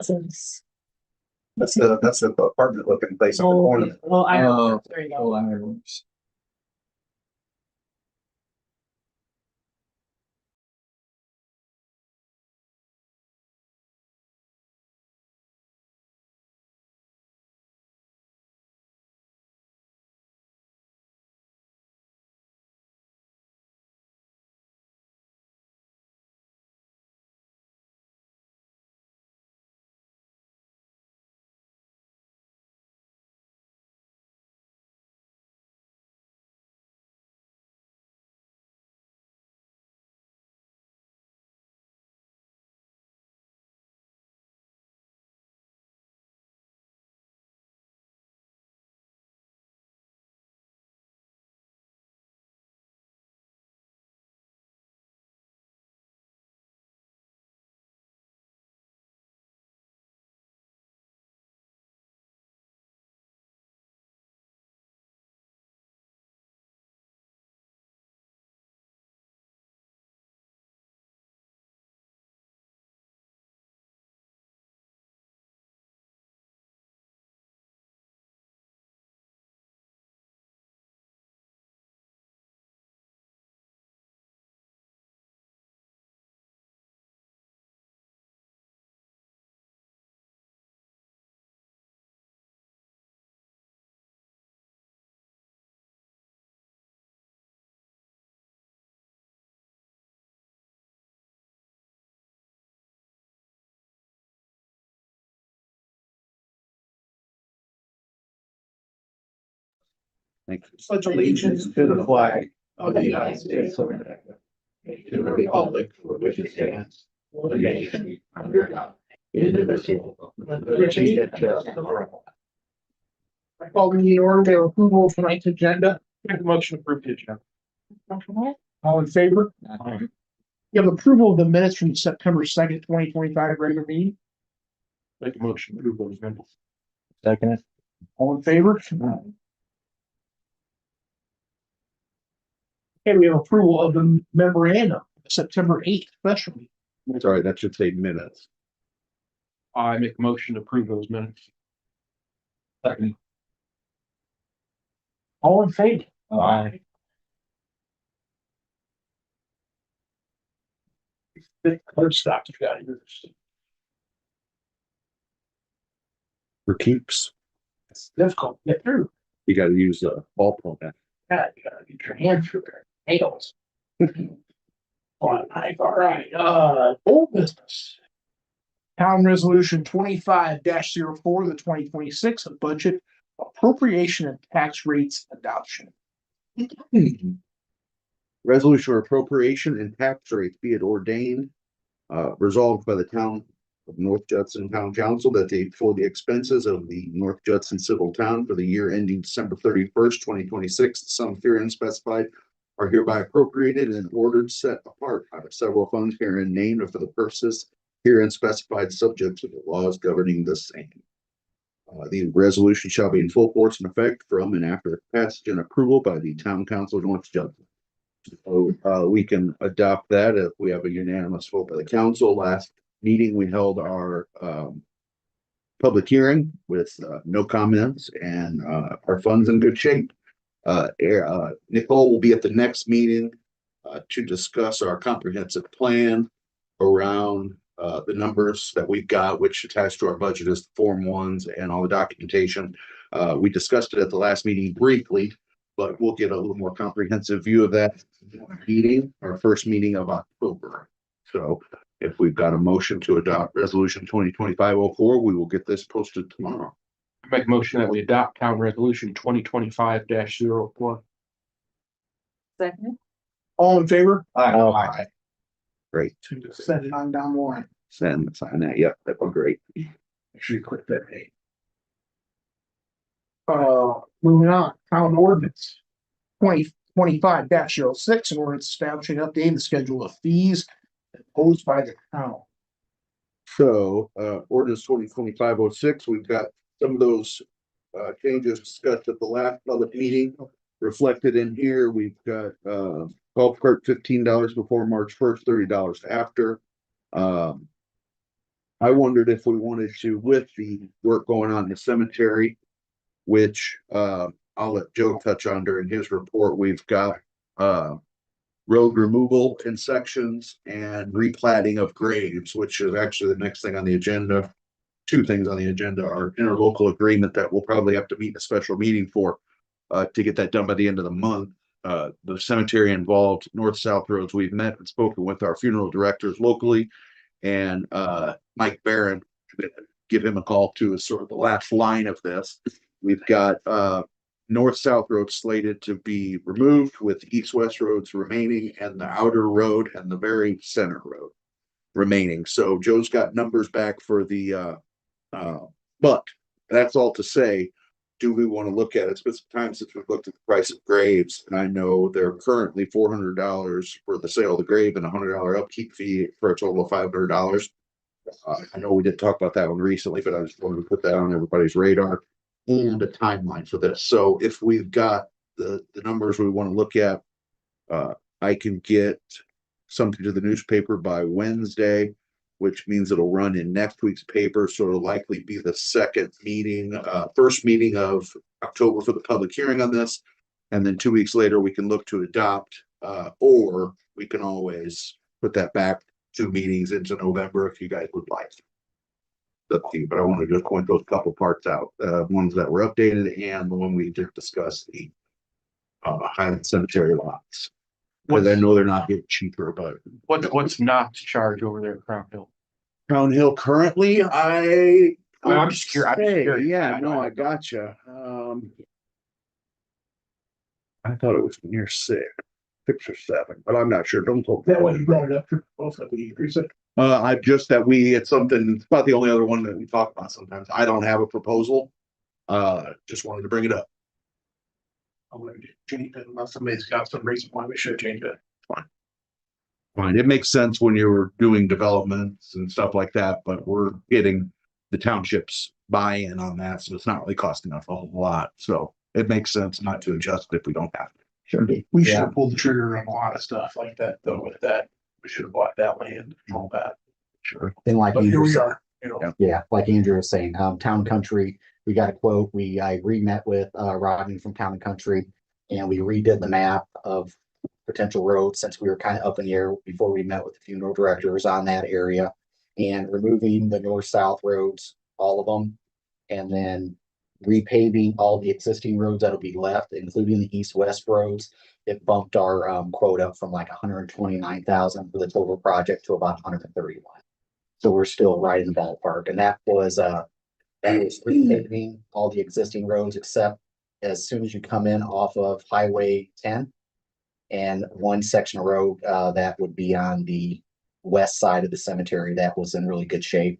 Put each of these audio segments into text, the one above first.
That's the apartment looking place on the corner. Well, There you go. Such allegiance to the flag of the United States of America, to the republic for which it stands, one nation under God, indivisible, with liberty and justice for all. I call the meeting order to approval of tonight's agenda. Make a motion to approve the agenda. All in favor? You have approval of the minutes from September 2nd, 2025 regular meeting. Make a motion to approve those minutes. Second. All in favor? Okay, we have approval of the memorandum, September 8th, special meeting. Sorry, that should say minutes. I make a motion to approve those minutes. Second. All in favor? Aye. Other stock you got here. For keeps, It's difficult to get through. you gotta use a ballpoint. Yeah, you gotta get your hand through there. Nails. All right, old business. Town Resolution 25-04, the 2026 budget appropriation and tax rates adoption. Resolution or appropriation and tax rates be it ordained, resolved by the town of North Judson Town Council that for the expenses of the North Judson Civil Town for the year ending December 31st, 2026, the sums herein specified are hereby appropriated and ordered set apart out of several funds herein named for the purposes herein specified, subject to the laws governing the same. The resolution shall be in full force and effect from and after passage and approval by the Town Council of North Judson. So, we can adopt that if we have a unanimous vote by the council. Last meeting, we held our public hearing with no comments and our funds in good shape. Nicole will be at the next meeting to discuss our comprehensive plan around the numbers that we've got, which attached to our budget is the Form 1s and all the documentation. We discussed it at the last meeting briefly, but we'll get a little more comprehensive view of that meeting, our first meeting of October. So if we've got a motion to adopt resolution 2025-04, we will get this posted tomorrow. I make a motion that we adopt town resolution 2025-04. Second. All in favor? Aye. Great. Send it on down the line. Sign that. Yep, that was great. Make sure you click that date. Moving on, town ordinance 2025-06, an ordinance establishing updated schedule of fees imposed by the town. So, ordinance 2025-06, we've got some of those changes discussed at the last public meeting reflected in here. We've got golf cart $15 before March 1st, $30 after. I wondered if we wanted to, with the work going on in the cemetery, which I'll let Joe touch on during his report. We've got road removal in sections and replatting of graves, which is actually the next thing on the agenda. Two things on the agenda are interlocal agreement that we'll probably have to meet a special meeting for to get that done by the end of the month. The cemetery involved north-south roads. We've met and spoken with our funeral directors locally, and Mike Barron, give him a call too, is sort of the last line of this. We've got north-south roads slated to be removed, with east-west roads remaining, and the outer road and the very center road remaining. So Joe's got numbers back for the but that's all to say, do we want to look at it? It's been some time since we've looked at the price of graves, and I know they're currently $400 for the sale of the grave and $100 upkeep fee for a total of $500. I know we did talk about that one recently, but I just wanted to put that on everybody's radar and a timeline for this. So if we've got the numbers we want to look at, I can get something to the newspaper by Wednesday, which means it'll run in next week's paper. So it'll likely be the first meeting of October for the public hearing on this. And then 2 weeks later, we can look to adopt, or we can always put that back 2 meetings into November if you guys would like. But I want to just point those couple parts out, ones that were updated and the one we just discussed, the Highland Cemetery lots. Because I know they're not getting cheaper, but What's not to charge over there at Crown Hill? Crown Hill currently, I'm just curious. Yeah, no, I gotcha. I thought it was near 6 or 7, but I'm not sure. Don't hold That way you brought it up to both of the increase it. it's something, it's about the only other one that we talk about sometimes. I don't have a proposal. Just wanted to bring it up. I'm gonna change it unless somebody's got some reason why we should change it. Fine. It makes sense when you're doing developments and stuff like that, but we're getting the township's buy-in on that, so it's not really costing us a whole lot. So it makes sense not to adjust if we don't have to. Sure. We should have pulled the trigger on a lot of stuff like that, though, with that. We should have bought that land and all that. Sure. And like But here Andrew we said, are, you know. yeah, like Andrew was saying, Town Country, we got a quote. I re-met with Rodney from Town and Country, and we redid the map of potential roads, since we were kind of up in the air before we met with the funeral directors on that area, and removing the north-south roads, all of them, and then repaving all the existing roads that'll be left, including the east-west roads. It bumped our quote up from like 129,000 for the total project to about 131. So we're still right in the ballpark, and that was repaving all the existing roads, except as soon as you come in off of Highway 10, and one section of road that would be on the west side of the cemetery that was in really good shape.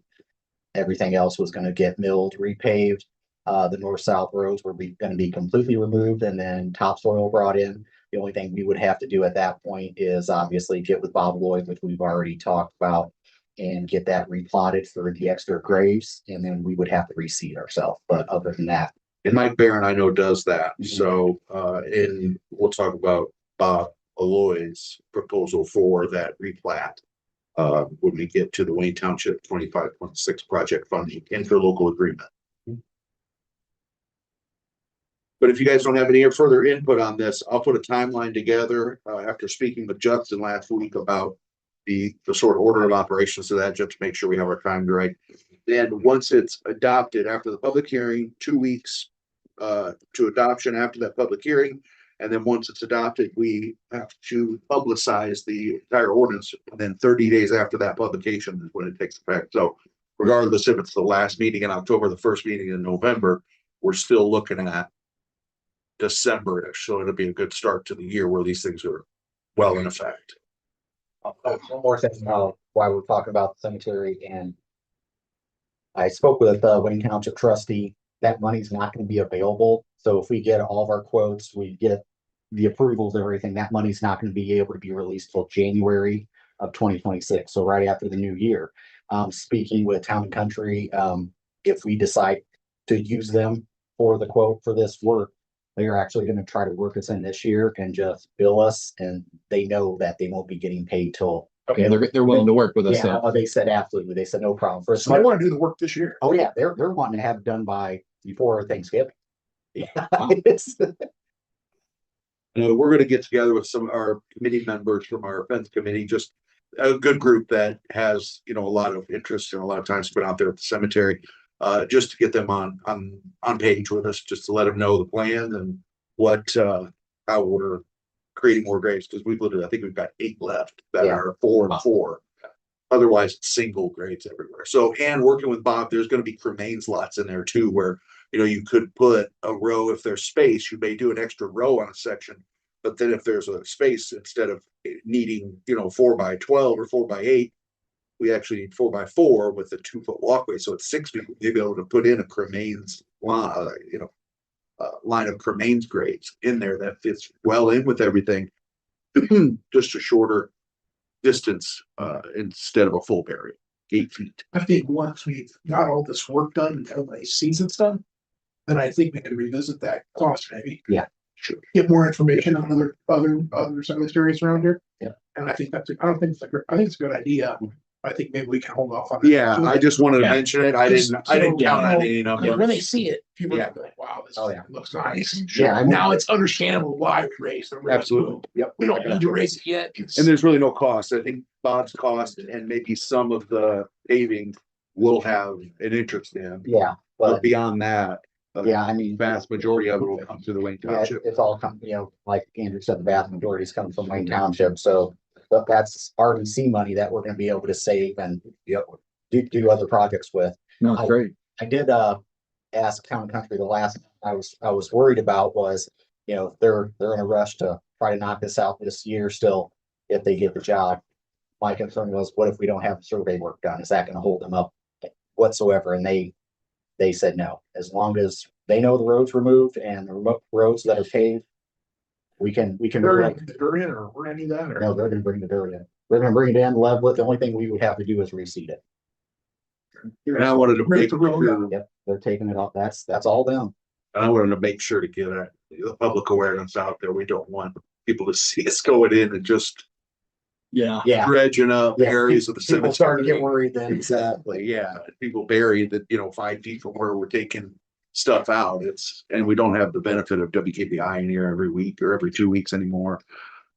Everything else was going to get milled, repaved. The north-south roads were going to be completely removed and then topsoil brought in. The only thing we would have to do at that point is obviously get with Bob Lloyd, which we've already talked about, and get that replotted for the extra graves, and then we would have to reseed ourselves. But other than that, And Mike Barron, I know, does that. So, and we'll talk about Bob Aloy's proposal for that replat. When we get to the Wayne Township 25.6 project funding interlocal agreement. But if you guys don't have any further input on this, I'll put a timeline together after speaking with Judson last week about the sort of order of operations of that, just to make sure we have our times right. Then once it's adopted after the public hearing, 2 weeks to adoption after that public hearing. And then once it's adopted, we have to publicize the entire ordinance. And then 30 days after that publication is when it takes effect. So regardless if it's the last meeting in October, the first meeting in November, we're still looking at December-ish. So it'll be a good start to the year where these things are well in effect. one more thing while we're talking about the cemetery, and I spoke with Wayne Township trustee. That money's not going to be available. So if we get all of our quotes, we get the approvals, everything, that money's not going to be able to be released till January of 2026. So right after the new year. Speaking with Town and Country, if we decide to use them for the quote for this work, they are actually going to try to work us in this year and just bill us, and they know that they won't be getting paid till Okay, they're willing to work with us. Yeah, So they said absolutely. They said no problem. For So they want to do the work this year. oh yeah, they're wanting to have it done by before Thanksgiving. Yeah, it's, We're gonna get together with some of our committee members from our fence committee, just a good group that has, a lot of interest and a lot of time spent out there at the cemetery. Just to get them on page with us, just to let them know the plan and what, how we're creating more graves, because I think we've got 8 left that Yeah. are 4 and 4. Otherwise, it's single graves everywhere. So, and working with Bob, there's gonna be cremains lots in there too, where, you could put a row, if there's space, you may do an extra row on a section. But then if there's a space, instead of needing, 4x12 or 4x8, we actually need 4x4 with a 2-foot walkway. So it's 6 people, you'd be able to put in a cremains line, line of cremains graves in there that fits well in with everything. Just a shorter distance, instead of a full burial, 8 feet. I think once we've got all this work done and everybody sees it's done, then I think we can revisit that cost maybe. Yeah. Sure. Get more information on other cemeteries around here. Yeah. And I think I don't think I think it's a good idea. I think maybe we can hold off on it. Yeah, I just wanted to Yeah. mention it. I didn't count on any Because numbers. when they see it, people Yeah. are like, wow, this Oh, yeah. looks nice. yeah, I mean, Now it's understandable why we raised the rate. Absolutely. Yep. We don't need to raise it yet. It's- And there's really no cost. I think Bob's cost and maybe some of the paving will have an interest in. yeah, But but beyond that, yeah, I mean, vast majority of it will come through the Wayne yeah, Township. it's all come, like Andrew said, the vast majority is coming from Wayne Township, so. But that's RDC money that we're gonna be able to save and do other projects with. no, it's great. I did ask Town and Country the last I was worried about was, they're in a rush to try to knock this out this year still if they get the job. My concern was, what if we don't have the survey work done? Is that gonna hold them up whatsoever? And they said no. As long as they know the roads removed and the remote roads that are paved, we can. They're in or we're any of that or. No, they're gonna bring the dirt in. They're gonna bring it in, level it. The only thing we would have to do is reseed it. And I wanted to Break make the road sure, Yep, they're taking it off. That's all them. I wanted to make sure to get the public awareness out there. We don't want people to see us going in and just Yeah. Yeah. dredging up Yeah, areas of the People starting to get cemetery. worried then. Exactly, yeah. People buried that, 5 feet from where we're taking stuff out. And we don't have the benefit of WKBI in here every week or every 2 weeks anymore.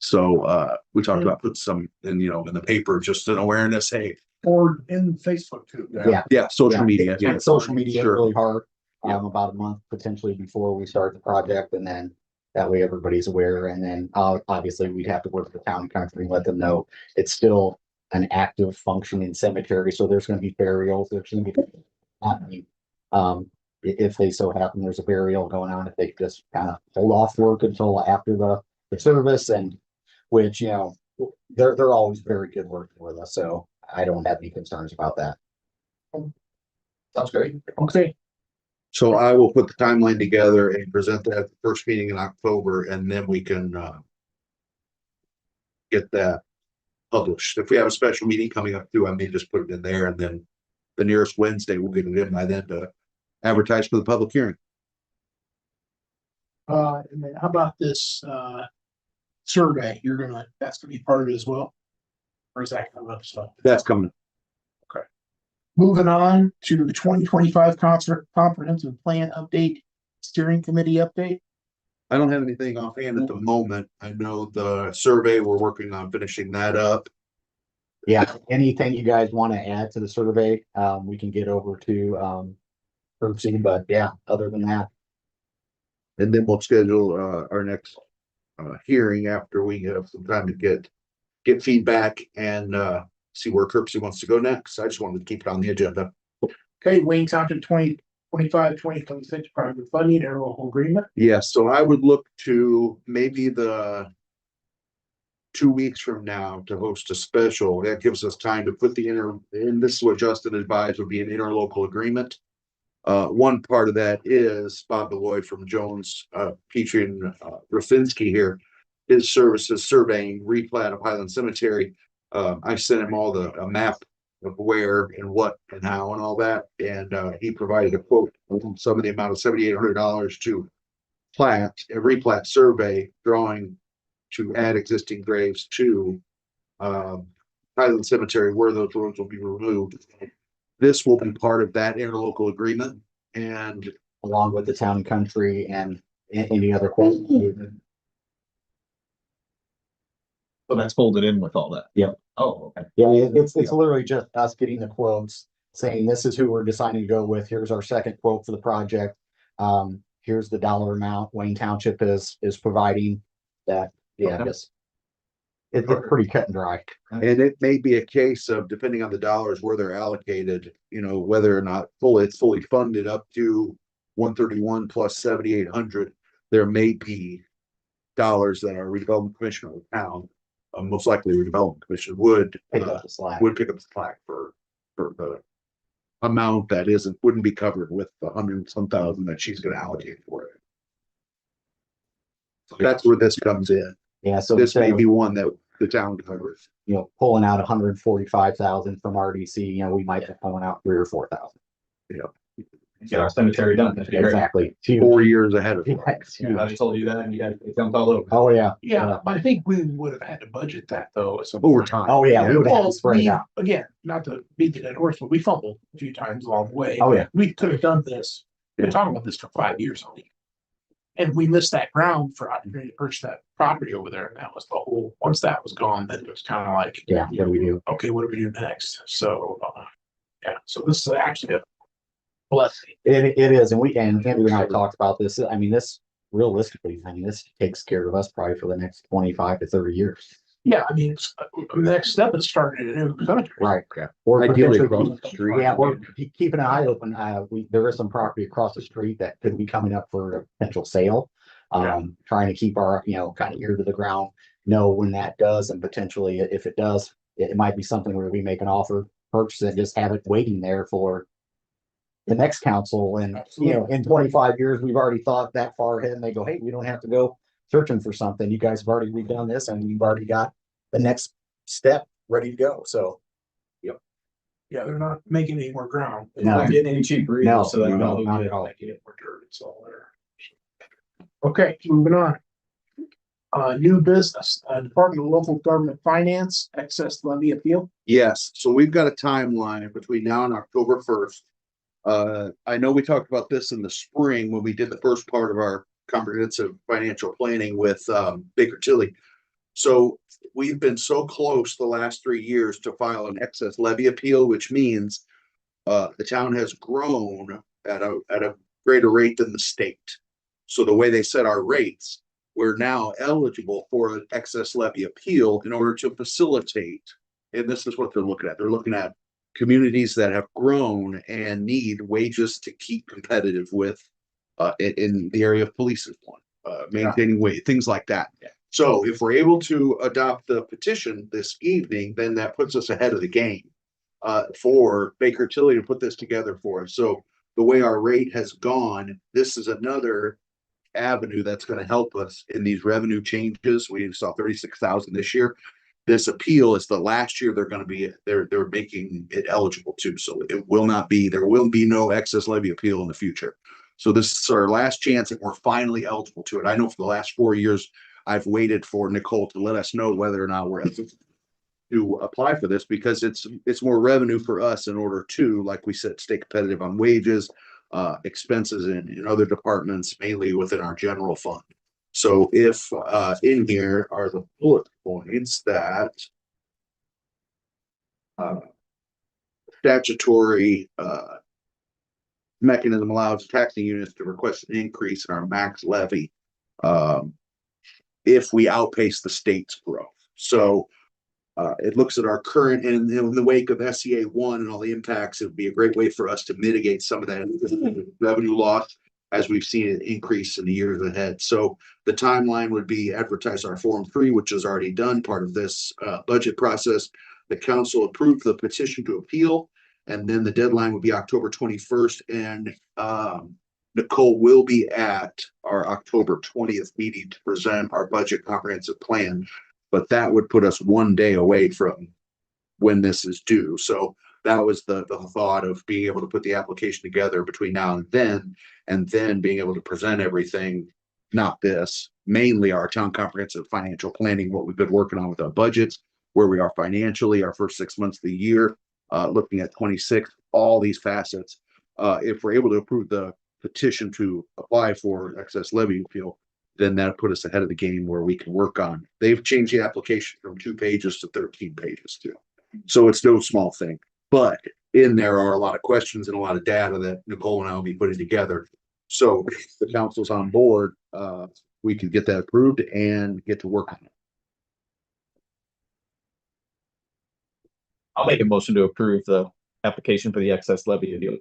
So, we talked about putting some in the paper, just an awareness, hey, Or in Facebook too. yeah, social Yeah. media. And social media Sure. really hard, Yeah. about a month potentially before we start the project, and then that way everybody's aware, and then, obviously we'd have to work with the Town and Country and let them know it's still an active functioning cemetery, so there's gonna be burials, there's gonna be happening. If they so happen there's a burial going on, if they just kind of hold off work until after the service, and which, they're always very good working with us, so I don't have any concerns about that. Sounds great. Okay. So I will put the timeline together and present that at the first meeting in October, and then we can get that published. If we have a special meeting coming up too, I may just put it in there, and then the nearest Wednesday, we'll get it in by then to advertise for the public hearing. And then how about this survey? That's gonna be part of it as well? Or is that kind of other stuff? That's coming. Moving on to the 2025 comprehensive plan update, steering committee update. I don't have anything offhand at the moment. I know the survey, we're working on finishing that up. Yeah, anything you guys want to add to the survey, we can get over to, Percy, but yeah, other than that, And then we'll schedule our next hearing after we have some time to get feedback and see where Kirksey wants to go next. I just wanted to keep it on the agenda. Okay, Wayne Township 2025-2026 private funding interlocal agreement. Yes, so I would look to maybe the 2 weeks from now to host a special. That gives us time to put and this is what Justin advised would be an interlocal agreement. One part of that is Bob Beloy from Jones, Petrie and Rafinski here. His services surveying replat of Highland Cemetery. I sent him all a map of where and what and how and all that. And he provided a quote, some of the amount of $7,800 to a replat survey drawing to add existing graves to Highland Cemetery, where those roads will be removed. This will be part of that interlocal agreement, and Along with the town and country and any other quote. So that's folded in with all that. Yep. Oh, okay. Yeah, it's literally just us getting the quotes, saying this is who we're deciding to go with. Here's our second quote for the project. Here's the dollar amount Wayne Township is providing that, yeah, Okay. just. It's pretty cut and dry. and it may be a case of, depending on the dollars where they're allocated, you know, whether or not it's fully funded up to 131 plus 7,800. There may be dollars that our redevelopment commission or the town, most likely redevelopment commission would Pick up the slack. pick up the slack for the amount that wouldn't be covered with the hundred and some thousand that she's gonna allocate for it. So that's where this comes in. Yeah, so This may instead of, be one that the town covers. pulling out 145,000 from RDC, we might be pulling out 3 or 4,000. Get our cemetery done. That'd be great. Exactly. Huge. 4 years ahead of Yeah, it. it's huge. I just told you that and you guys jumped all over. Oh, yeah. Yeah, I think we would have had to budget that though. at some Over point. time. Oh, yeah, we would have Well, to spread it out. again, not to beat the dead horse, but we fumbled a few times along the way. Oh, yeah. We could have done this. We've been talking about this for 5 years only. And we missed that ground for opportunity to purchase that property over there. And that was the whole, once that was gone, then it was kind of like, Yeah, what do we do? okay, what do we do next? So, yeah, so this is actually a blessing. It is, and Andrew and I talked about this. I mean, this realistically, this takes care of us probably for the next 25 to 30 years. Yeah, I mean, the next step is starting a new cemetery. Right. Yeah. Or Ideally potentially- across the street. Yeah, we're keeping an eye open. There is some property across the street that could be coming up for a potential sale. Trying to keep our, kind of ear to the ground, know when that does, and potentially if it does, it might be something where we make an offer, purchase it, just have it waiting there for the next council. And, in 25 years, we've already thought that far ahead, and they go, hey, we don't have to go searching for something. You guys have already redone this, and you've already got the next step ready to go. So, Yeah, they're not making any more ground. It's not getting any cheaper either, No, so they no, know not at all. Making it more dirt, it's all there. Okay, moving on. New business, Department of Local Government Finance, excess levy appeal. Yes, so we've got a timeline between now and October 1st. I know we talked about this in the spring when we did the first part of our comprehensive financial planning with Baker Tilly. So we've been so close the last 3 years to file an excess levy appeal, which means the town has grown at a greater rate than the state. So the way they set our rates, we're now eligible for an excess levy appeal in order to facilitate. And this is what they're looking at. They're looking at communities that have grown and need wages to keep competitive with in the area of police is one, maintaining wage, things like that. Yeah. So if we're able to adopt the petition this evening, then that puts us ahead of the game for Baker Tilly to put this together for us. So the way our rate has gone, this is another avenue that's going to help us in these revenue changes. We saw 36,000 this year. This appeal is the last year they're making it eligible to. So there will be no excess levy appeal in the future. So this is our last chance and we're finally eligible to it. I know for the last 4 years, I've waited for Nicole to let us know whether or not we're eligible to apply for this because it's more revenue for us in order to, like we said, stay competitive on wages, expenses in other departments, mainly within our general fund. So if in here are the bullet points that statutory mechanism allows taxing units to request an increase in our max levy if we outpace the state's growth. So it looks at our current, and in the wake of SEA 1 and all the impacts, it would be a great way for us to mitigate some of that revenue loss as we've seen an increase in the years ahead. So the timeline would be advertise our Form 3, which is already done, part of this budget process. The council approved the petition to appeal, and then the deadline would be October 21st. And Nicole will be at our October 20th meeting to present our budget comprehensive plan. But that would put us 1 day away from when this is due. So that was the thought of being able to put the application together between now and then being able to present everything, not this, mainly our town comprehensive financial planning, what we've been working on with our budgets, where we are financially, our first 6 months of the year, looking at 26, all these facets. If we're able to approve the petition to apply for excess levy appeal, then that put us ahead of the game where we can work on. They've changed the application from 2 pages to 13 pages too. So it's no small thing, but in there are a lot of questions and a lot of data that Nicole and I will be putting together. So if the council's on board, we can get that approved and get to work on it. I'll make a motion to approve the application for the excess levy appeal.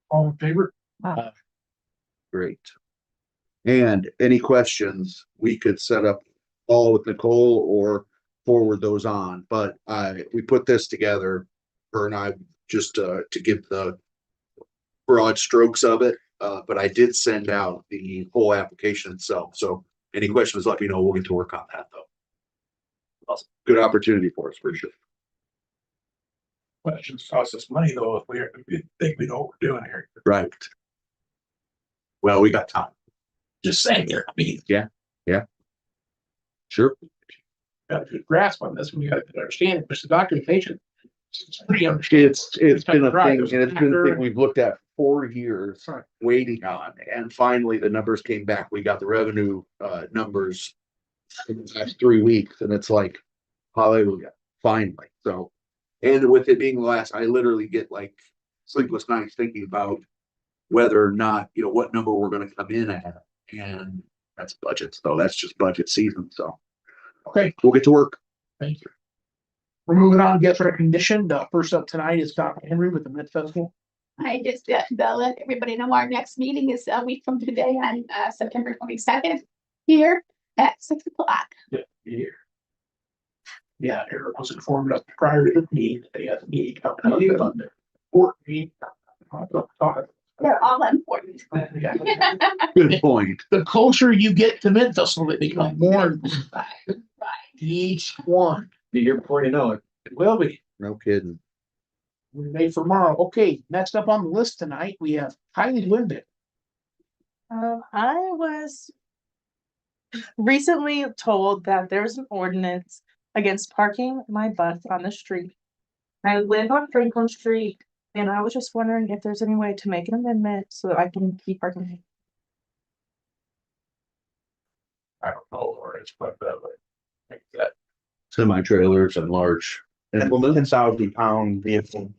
All in favor? Great. And any questions, we could set up all with Nicole or forward those on, but we put this together, her and I, just to give the broad strokes of it. But I did send out the whole application itself. So any questions, let me know. We'll get to work on that though. Awesome. Good opportunity for us for sure. Questions cost us money though, if we think we know what we're doing here. Right. Well, we got time. Just saying here, I mean, Sure. got a good grasp on this, we got to understand it, but the documentation. It's pretty It's been a Right, thing, there's and it's been a factor. thing we've looked at for 4 years, Right. waiting on, and finally the numbers came back. We got the revenue numbers in the last 3 weeks, and it's like, hallelujah, finally. So, and with it being the last, I literally get like sleepless nights thinking about whether or not, what number we're gonna come in at, and that's budgets, though. That's just budget season, so Okay, we'll get to work. thank you. We're moving on, guest recognition. First up tonight is Dr. Henry with the Mid Festival. I just let everybody know our next meeting is a week from today on September 22nd here at 6 o'clock. Yeah, Eric was informed us prior to the meeting, that they had a meeting coming up on the 14th. They're all important. Good point. The closer you get to Mid Festival, they become more important. Right. Each one. Be here before you know it. It will be. No kidding. We're made for tomorrow. Okay, next up on the list tonight, we have Kylie Linden. I was recently told that there's an ordinance against parking my bus on the street. I live on Franklin Street, and I was just wondering if there's any way to make an amendment so that I can keep parking. I don't know, or it's but that. Semi-trailers and large. And 10,000-pound vehicle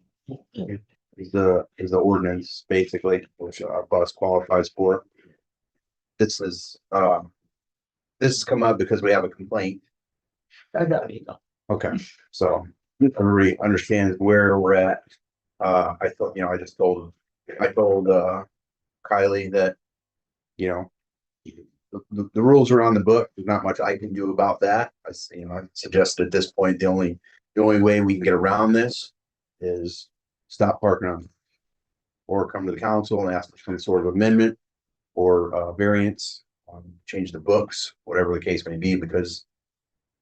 is the ordinance basically, which our bus qualifies for. This has come up because we have a complaint. I got it. Okay, so everybody understands where we're at. I thought, I told Kylie that, the rules are on the book. There's not much I can do about that. I suggest at this point, the only way we can get around this is stop parking on, or come to the council and ask for some sort of amendment or variance, change the books, whatever the case may be, because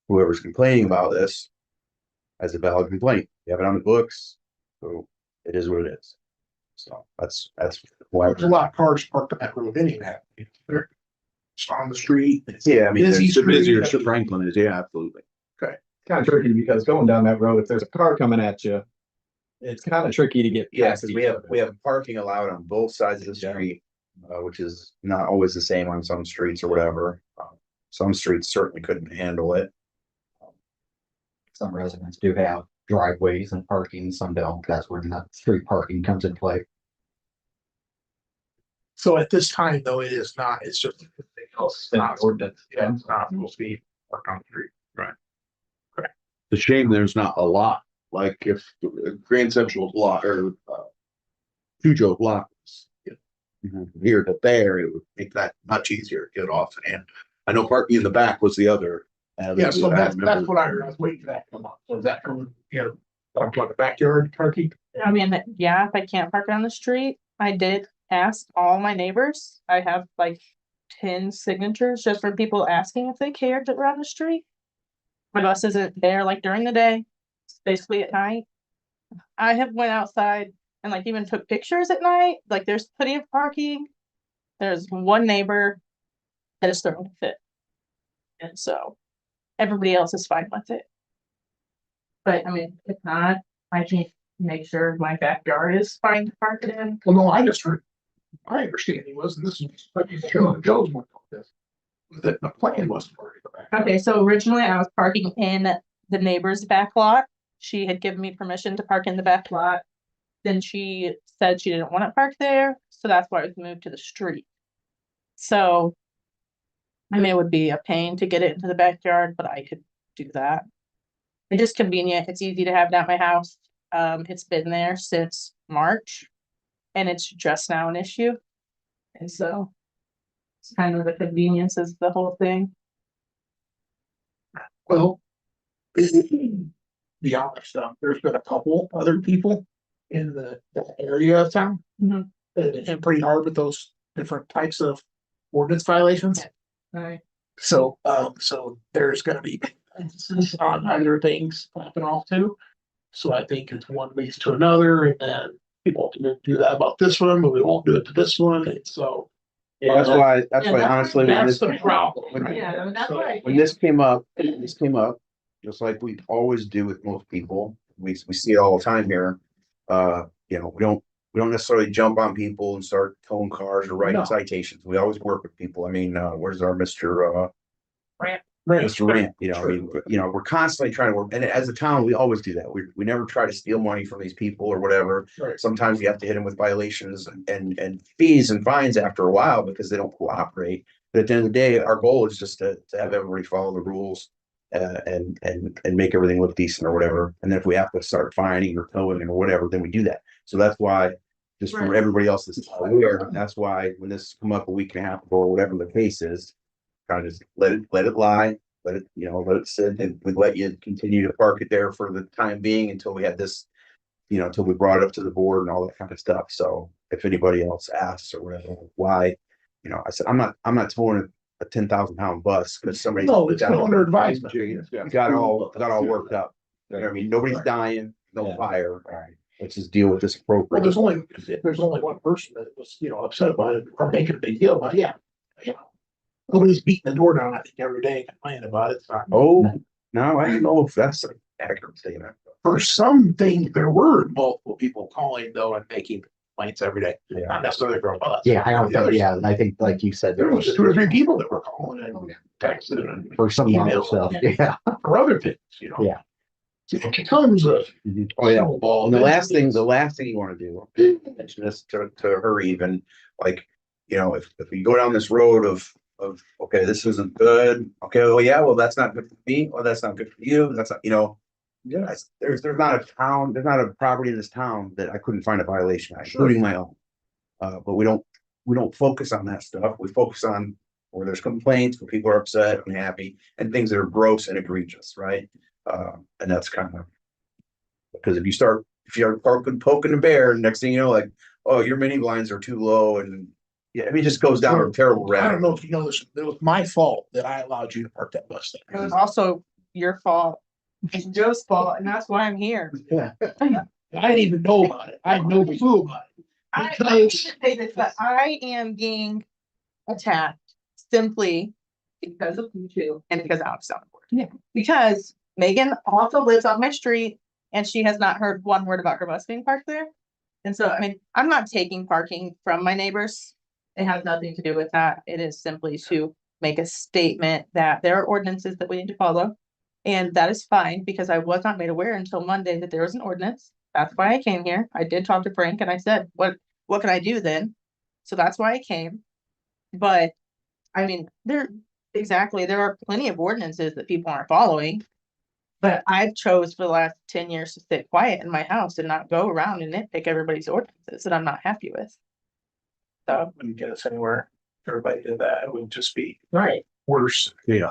whoever's complaining about this has a valid complaint. You have it on the books, so it is what it is. So that's why. There's a lot of cars parked on that road anyway. They're just on the street. Yeah, I mean, Busy The busier street. Franklin is, yeah, absolutely. Kind of tricky because going down that road, if there's a car coming at you, it's kind of tricky to get yeah, past. because we have parking allowed on both sides of the street, which is not always the same on some streets or whatever. Some streets certainly couldn't handle it. Some residents do have driveways and parking, some don't. That's where the street parking comes into play. So at this time, though, it is not, it's just. It's not ordinance. Yeah, it's not supposed to be parked on the street. The shame there's not a lot, like if Grand Central block or Pujo block was here to there, it would make that much easier to get off. And I know parking in the back was the other. Yeah, so that's what I heard. I was waiting for that to come up. So is that coming, talk about the backyard parking? I mean, yeah, if I can't park it on the street, I did ask all my neighbors. I have like 10 signatures just for people asking if they cared that we're on the street. My bus isn't there like during the day, it's basically at night. I have went outside and like even took pictures at night. Like there's plenty of parking. There's one neighbor that is throwing a fit. And so everybody else is fine with it. But I mean, if not, I can make sure my backyard is fine to park it in. Well, no, I just heard, my understanding was, and this is, Joe's one of this, that the plan was for it. Okay, so originally I was parking in the neighbor's back lot. She had given me permission to park in the back lot. Then she said she didn't want it parked there, so that's why it was moved to the street. So, I mean, it would be a pain to get it into the backyard, but I could do that. It's just convenient. It's easy to have it at my house. It's been there since March, and it's just now an issue. And so it's kind of the convenience is the whole thing. Well, be honest, there's been a couple other people in the area of town Mhm. that have been pretty hard with those different types of ordinance violations. Right. So, so there's gonna be emphasis on other things popping off too. So I think it's one leads to another, and then people can do that about this one, but we won't do it to this one, and so. That's why honestly, when That's this, the problem. when- Yeah, that's right. when this came up, just like we always do with most people, we see it all the time here. You know, we don't necessarily jump on people and start towing cars or writing No. citations. We always work with people. I mean, where's our Mr. Right. Mr. Rant, you know, I mean, Sure. you know, we're constantly trying to work, and as a town, we always do that. We never try to steal money from these people or whatever. Right. Sometimes you have to hit them with violations and fees and fines after a while because they don't cooperate. But at the end of the day, our goal is just to have everybody follow the rules. And make everything look decent or whatever. And then if we have to start fining or towing or whatever, then we do that. So that's why, just for Right. everybody else that's aware, that's why when this come up a week and a half ago or whatever the case is, kind of just let it lie, let it sit, and we let you continue to park it there for the time being until we had this, you know, until we brought it up to the board and all that kind of stuff. So if anybody else asks or whatever, why, you know, I said, I'm not towing a 10,000-pound bus because somebody. No, it's still under advisement. Got all worked up. You know what I mean, nobody's dying, no Yeah. fire. All right, let's just deal with this Well, appropriately. there's only one person that was, upset about it or making a big deal about it. Yeah. You know, nobody's beating the door down, I think, every day complaining about it. So, Oh, no, I don't know if that's an accurate statement. for some things, there were multiple people calling though and making complaints every day, Yeah. not necessarily from us. Yeah, I don't think, Others- yeah, I think like you said, There was 2 or 3 people that were calling and texting and for some other email. stuff, yeah. for other things, Yeah. It becomes a Oh, yeah. snowball. And the last thing you want to do, mention this to her even, like, you know, if you go down this road of, okay, this isn't good. Okay, well, yeah, well, that's not good for me. Well, that's not good for you. That's not, you know, yeah, there's not a property in this town that I couldn't find a violation, at, including my own. But we don't focus on that stuff. We focus on where there's complaints, where people are upset, unhappy, and things that are gross and egregious, right? And that's kind of, because if you're poking the bear, next thing you know, like, oh, your mini blinds are too low, and yeah, I mean, it just goes down a terrible I don't rabbit. know if you know this, it was my fault that I allowed you to park that bus It there. was also your fault. It's Joe's fault, and that's why I'm here. I didn't even know about it. I had no clue about it. I should say this, but I am being attacked simply because of you two and because Alex is on the board. Yeah. Because Megan also lives on my street and she has not heard one word about her bus being parked there. And so, I mean, I'm not taking parking from my neighbors. It has nothing to do with that. It is simply to make a statement that there are ordinances that we need to follow. And that is fine because I was not made aware until Monday that there was an ordinance. That's why I came here. I did talk to Frank and I said, what can I do then? So that's why I came. But I mean, there are plenty of ordinances that people aren't following. But I've chose for the last 10 years to sit quiet in my house and not go around and nitpick everybody's ordinances that I'm not happy with. So, Wouldn't get us anywhere. If everybody did that, it would just be right. worse. Yeah.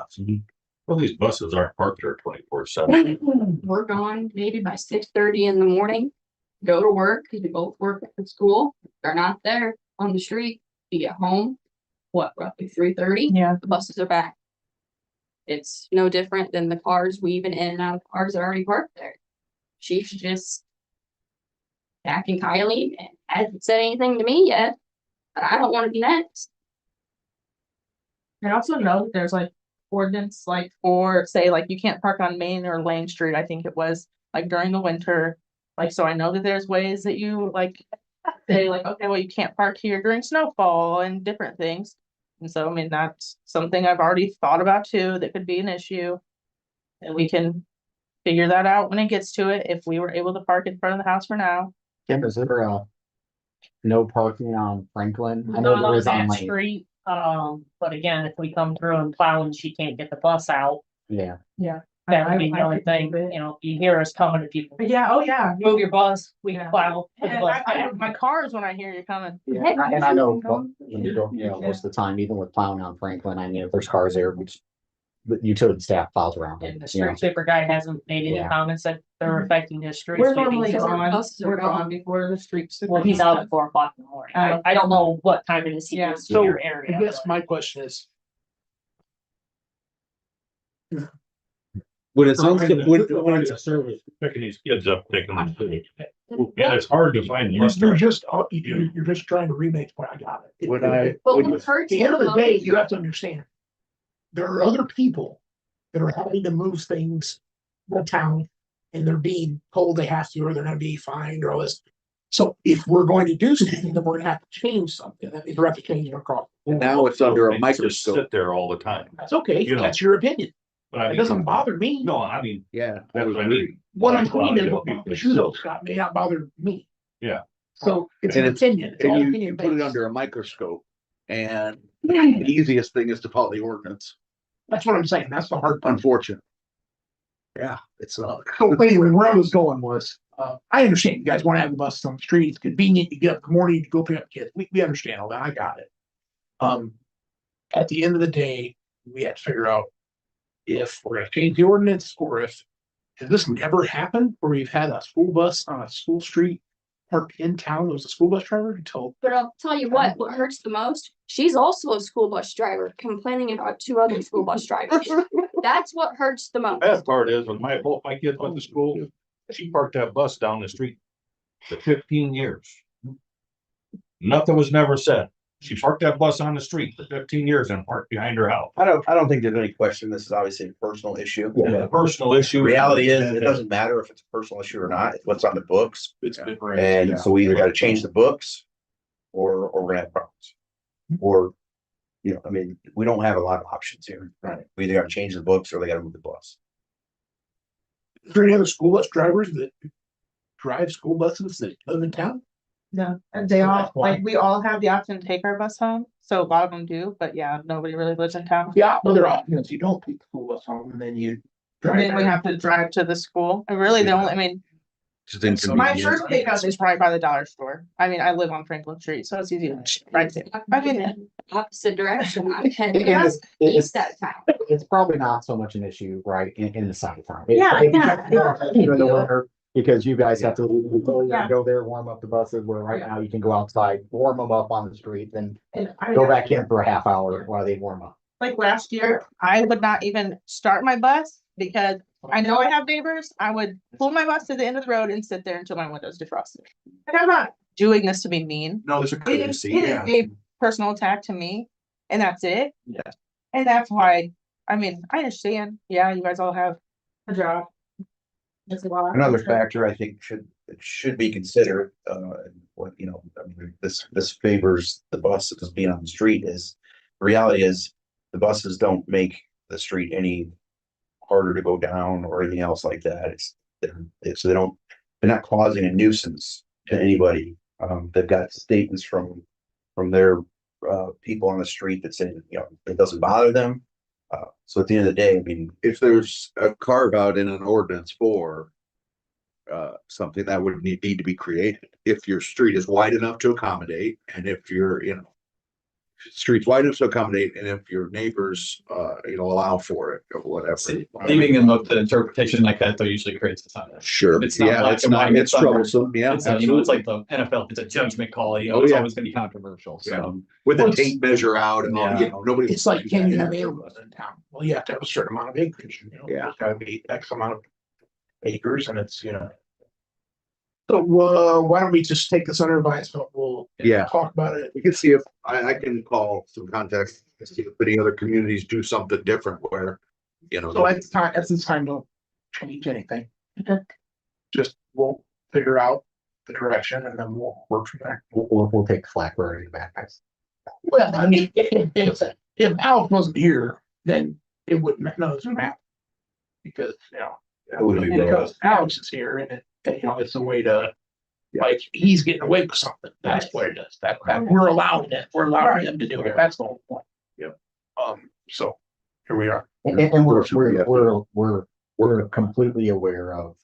Well, these buses aren't parked there 24/7. We're gone maybe by 6:30 in the morning, go to work, because we both work at the school. They're not there on the street. We get home, roughly 3:30, Yeah. the buses are back. It's no different than the cars weaving in and out of cars that are already parked there. She's just backing Kylie and hasn't said anything to me yet, but I don't want to be next. I also know that there's like ordinance, like, for, say, like, you can't park on Main or Lane Street, I think it was, like, during the winter. Like, so I know that there's ways that you, like, say, like, okay, well, you can't park here during snowfall and different things. And so, I mean, that's something I've already thought about too, that could be an issue. And we can figure that out when it gets to it, if we were able to park in front of the house for now. Kim, is there no parking on Franklin? I know Not there on is on that Lane. street, but again, if we come through and plow and she can't get the bus out, Yeah, that would be the only thing, you know, you hear us coming to people. Yeah, oh, yeah. Move your bus, we can Yeah. plow. put the And bus I back. have my cars when I hear you coming. yeah, and I know, when you go, you know, most of the time, even with plowing on Franklin, I mean, if there's cars there, which the utility staff plows around And them, the you know. street sweeper guy hasn't made any Yeah. comments that they're affecting his street. We're sweeping. normally Because our gone, buses are we're gone gone. before the streets. Well, he's out at 4 o'clock in the morning. I don't know what time it is he Yeah. goes to So your I area. guess but- my question is, When it sounds, when it's a service, picking these kids up, taking them to. Yeah, it's hard to find. you're bus drivers. just, you're just trying to remake what I got it. When I, But when what hurts At the end of the most- day, you have to understand. There are other people that are having to move things in the town. And they're being told they have to, or they're gonna be fined or all this. So if we're going to do something, then we're gonna have to change something. That means we have to change our car. and now it's under a They just microscope. Sit there all the time. That's okay. You know. That's your opinion. But I It mean, doesn't bother me. no, I mean, Yeah. that's what I mean. What I'm That's why saying is I what tell Bob people. Picciuto Scott may not bother me. Yeah. So it's And an opinion. It's all And you opinion put it based. under a microscope, and the easiest thing is to follow the ordinance, That's what I'm saying. That's the hard part. unfortunately. Yeah, it's So anyway, where I was going was, I understand you guys want to have the buses on the street. It's convenient. You get up in the morning to go pick up kids. We understand all that. I got it. At the end of the day, we have to figure out if we're gonna change the ordinance or if, has this never happened where we've had a school bus on a school street parked in town? It was a school bus driver who told, But I'll tell you what hurts the most, she's also a school bus driver complaining about two other school bus drivers. That's what hurts the most. Best part is when both my kids went to school, she parked that bus down the street for 15 years. Nothing was never said. She parked that bus on the street for 15 years and parked behind her house. I don't think there's any question. This is obviously a personal issue. A personal issue. The reality is, it doesn't matter if it's a personal issue or not. It's what's on the books. It's been. And so we either gotta change the books or we're gonna have problems. Or, you know, I mean, we don't have a lot of options here. Right. We either gotta change the books or they gotta move the bus. is there any other school bus drivers that drive school buses that live in town? No, and they all, like, we all have the option to take our bus home, so a lot of them do, but yeah, nobody really lives in town. Yeah, well, there are, you don't take the school bus home and then you drive. Then we have to drive to the school, and really the only, I mean, Just my inconvenient. first pickup is right by the dollar store. I mean, I live on Franklin Street, so it's easy to right there. I mean, Opposite direction, I'm heading And east it's that town. it's probably not so much an issue, right, in the summertime. Yeah, yeah. Even the winter, because you guys have to leave, Yeah. go there, warm up the buses, where right now you can go outside, warm them up on the street, then and I go back in for a half hour while they warm up. like last year, I would not even start my bus because I know I have neighbors. I would pull my bus to the end of the road and sit there until my windows defrosted. Like, I'm not doing this to be mean. No, there's a It is a personal attack to me, and that's it. Yeah. And that's why, I mean, I understand. Yeah, you guys all have a job. It's a lot. Another factor I think should be considered, what, you know, I mean, this favors the buses being on the street is, the reality is, the buses don't make the street any harder to go down or anything else like that. So they're not causing a nuisance to anybody. They've got statements from their people on the street that say, you know, it doesn't bother them. So at the end of the day, I mean, If there's a carve out in an ordinance for something that would need to be created, if your street is wide enough to accommodate, and if you're, you know, streets wide enough to accommodate, and if your neighbors, allow for it or whatever. Leaving them up to interpretation like that, though, usually creates a ton of. Sure, It's not yeah, black it's and not, white, it's it's under- troublesome, yeah, It's, you know, it's absolutely. like the NFL, it's a judgment call, you know, Oh, it's yeah. always gonna be controversial, so. With the tape measure out and all, Yeah. nobody. It's like, can you have animals in town? Well, you have to have a certain amount of acres, Yeah. It's gotta be X amount of acres and it's, So, why don't we just take this under advisement? We'll Yeah. talk about it. We can see if I can call some contacts, and see if any other communities do something different where, you know. So it's time to change anything. Okay. Just we'll figure out the direction and then we'll work from there. We'll take the flak word back, guys. Well, I mean, if Alex wasn't here, then it wouldn't, no, it wouldn't happen. Because, That would be because Alex is here and it's a way to, like, he's getting away with something. That's what it is. That we're allowing it. We're allowing him to do it. That's the whole point. Yep. So here we are. And we're completely aware of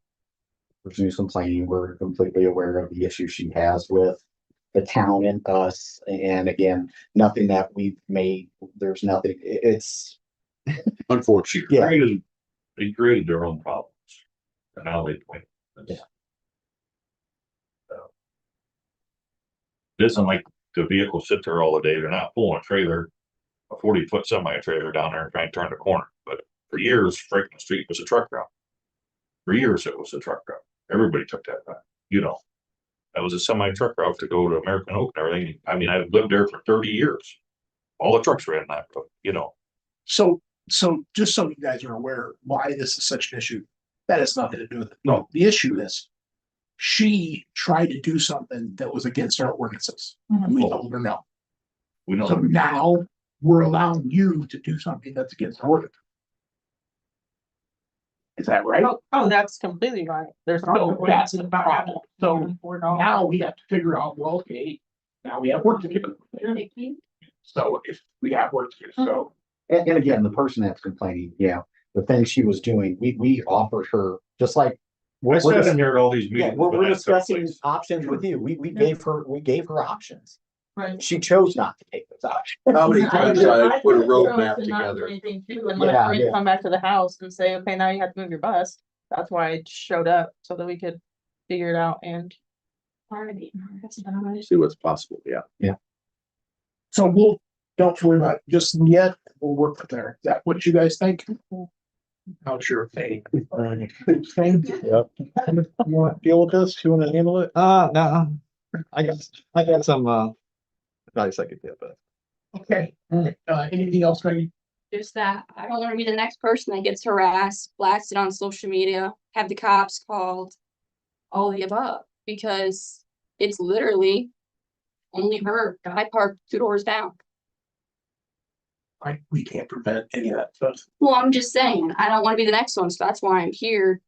Virginia's complaining. We're completely aware of the issue she has with the town and us. And again, nothing that we've made, there's nothing, it's. unfortunate. Yeah. They created their own problems. And now they point. Yeah. It isn't like the vehicle sit there all the day. They're not pulling a trailer, a 40-foot semi-trailer down there and trying to turn the corner. But for years, Franklin Street was a truck route. For years, it was a truck route. Everybody took that back, That was a semi-truck route to go to American Oak and everything. I mean, I've lived there for 30 years. All the trucks ran that road, So just so you guys are aware why this is such an issue, that has nothing to do with it. No, the issue is she tried to do something that was against our ordinances. And we told her no. We know. So now we're allowing you to do something that's against our ordinance. Is that right? Oh, that's completely right. There's So no. that's the problem. So now we have to figure out, well, okay, now we have work to do. So if we have work to do, so. And again, the person that's complaining, the thing she was doing, we offered her, just like. I sat in here at all these Yeah, meetings. we're when that took discussing place. options with you. We gave her options. Right. She chose not to take those options. How many times I put a roadmap To not do together? anything too, and let a Yeah, friend yeah. come back to the house and say, okay, now you have to move your bus. That's why I showed up, so that we could figure it out and. See what's possible, yeah. So don't worry about it just yet. We'll work from there. Is that what you guys think? How's your faith? Yep. You want to deal with this? You want to handle it? No. I got some, advice I could give, but. Okay, all right. Anything else, Maggie? Just that I don't want to be the next person that gets harassed, blasted on social media, have the cops called, all of the above, because it's literally only her guy parked 2 doors down. We can't prevent any of that stuff. Well, I'm just saying, I don't want to be the next one, so that's why I'm here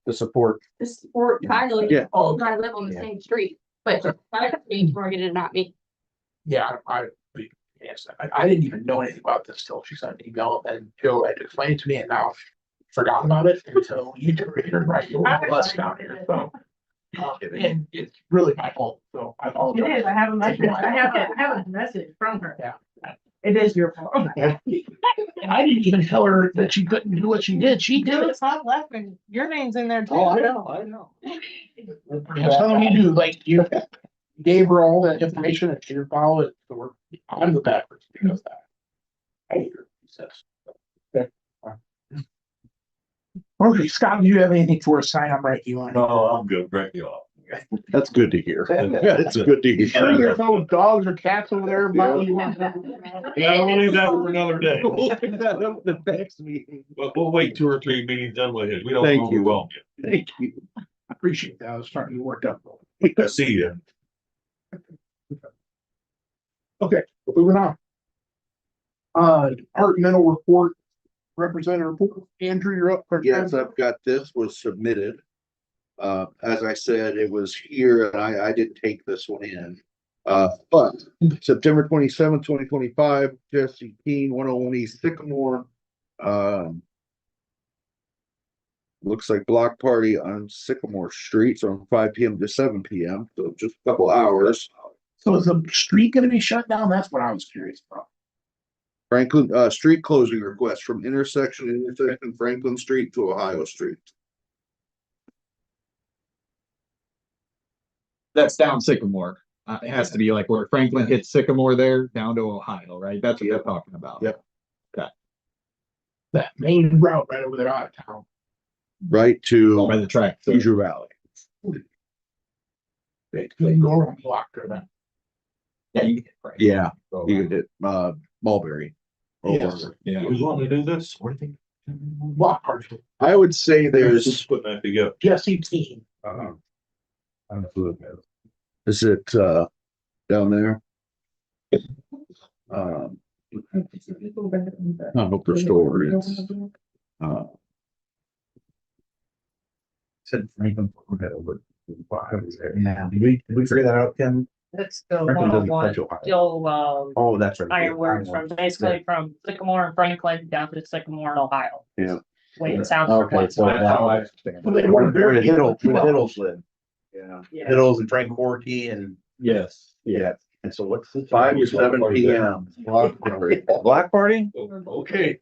To support. to support Kylie. Yeah. Oh, I live on the Yeah. same street, but I being targeted, not me. yeah, yes, I didn't even know anything about this till she sent an email and Joe had explained it to me and now I've forgotten about it until you were here, right? You were blessed down here, so. And it's really my fault, so I It apologize. is, I have a message, I have a message from her. Yeah. It is your fault. And I didn't even tell her that she couldn't do what she did. She did it. Stop laughing, your name's in there too. Oh, I know. Yeah, something you do, like you gave her all that information and she didn't follow it, so I'm the bad person because of that. I hate her, he says. Okay, Scott, do you have anything for us? Sign up right, you want? No, I'm good, break you off. That's good to hear. It's good to Sure, hear. there's no dogs or cats over there, but you want. Yeah, we'll leave that for another day. The next meeting. But we'll wait 2 or 3 meetings done with it. We don't Thank you. overwhelm Thank you. I appreciate that. I was starting to work up. you. I see you. Okay, moving on. Departmental report, representative report. Andrew, you're up. for- Yes, I've got this was submitted. As I said, it was here and I didn't take this one in. But September 27th, 2025, Jesse Keene, 101 East Sycamore. Looks like block party on Sycamore Street from 5 PM to 7 PM, so just a couple hours. So is the street gonna be shut down? That's what I was curious about. Franklin, street closing request from intersection Franklin Street to Ohio Street. That's down Sycamore. It has to be like where Franklin hits Sycamore there, down to Ohio, right? That's what they're talking about. Yep. That main route right over there out of town. right By to the track. so- Hoosier Valley. They go around block or that. Yeah, you get it, right. Yeah, So, you could hit, Mulberry. Yes. Yeah. We want to do this? What do you Block party. I would say think? there's, Putting that together. Jesse team. is it, down there? Not Hooper Store, it's, Said Franklin. Over. Yeah. Did we figure that out, Tim? That's the Franklin doesn't 101, touch Ohio. still, Oh, that's right. ironworks from basically from Sycamore and Franklin down to Sycamore in Ohio. Yeah. Way it sounds. from Okay, what- so That's how I that, understand Well, they it. weren't Where the very. Hiddles live. yeah. Yeah. Hiddles and Frank Corky and, Yes. yeah, and so what's the? 5 to 7 p.m. Block party? Okay.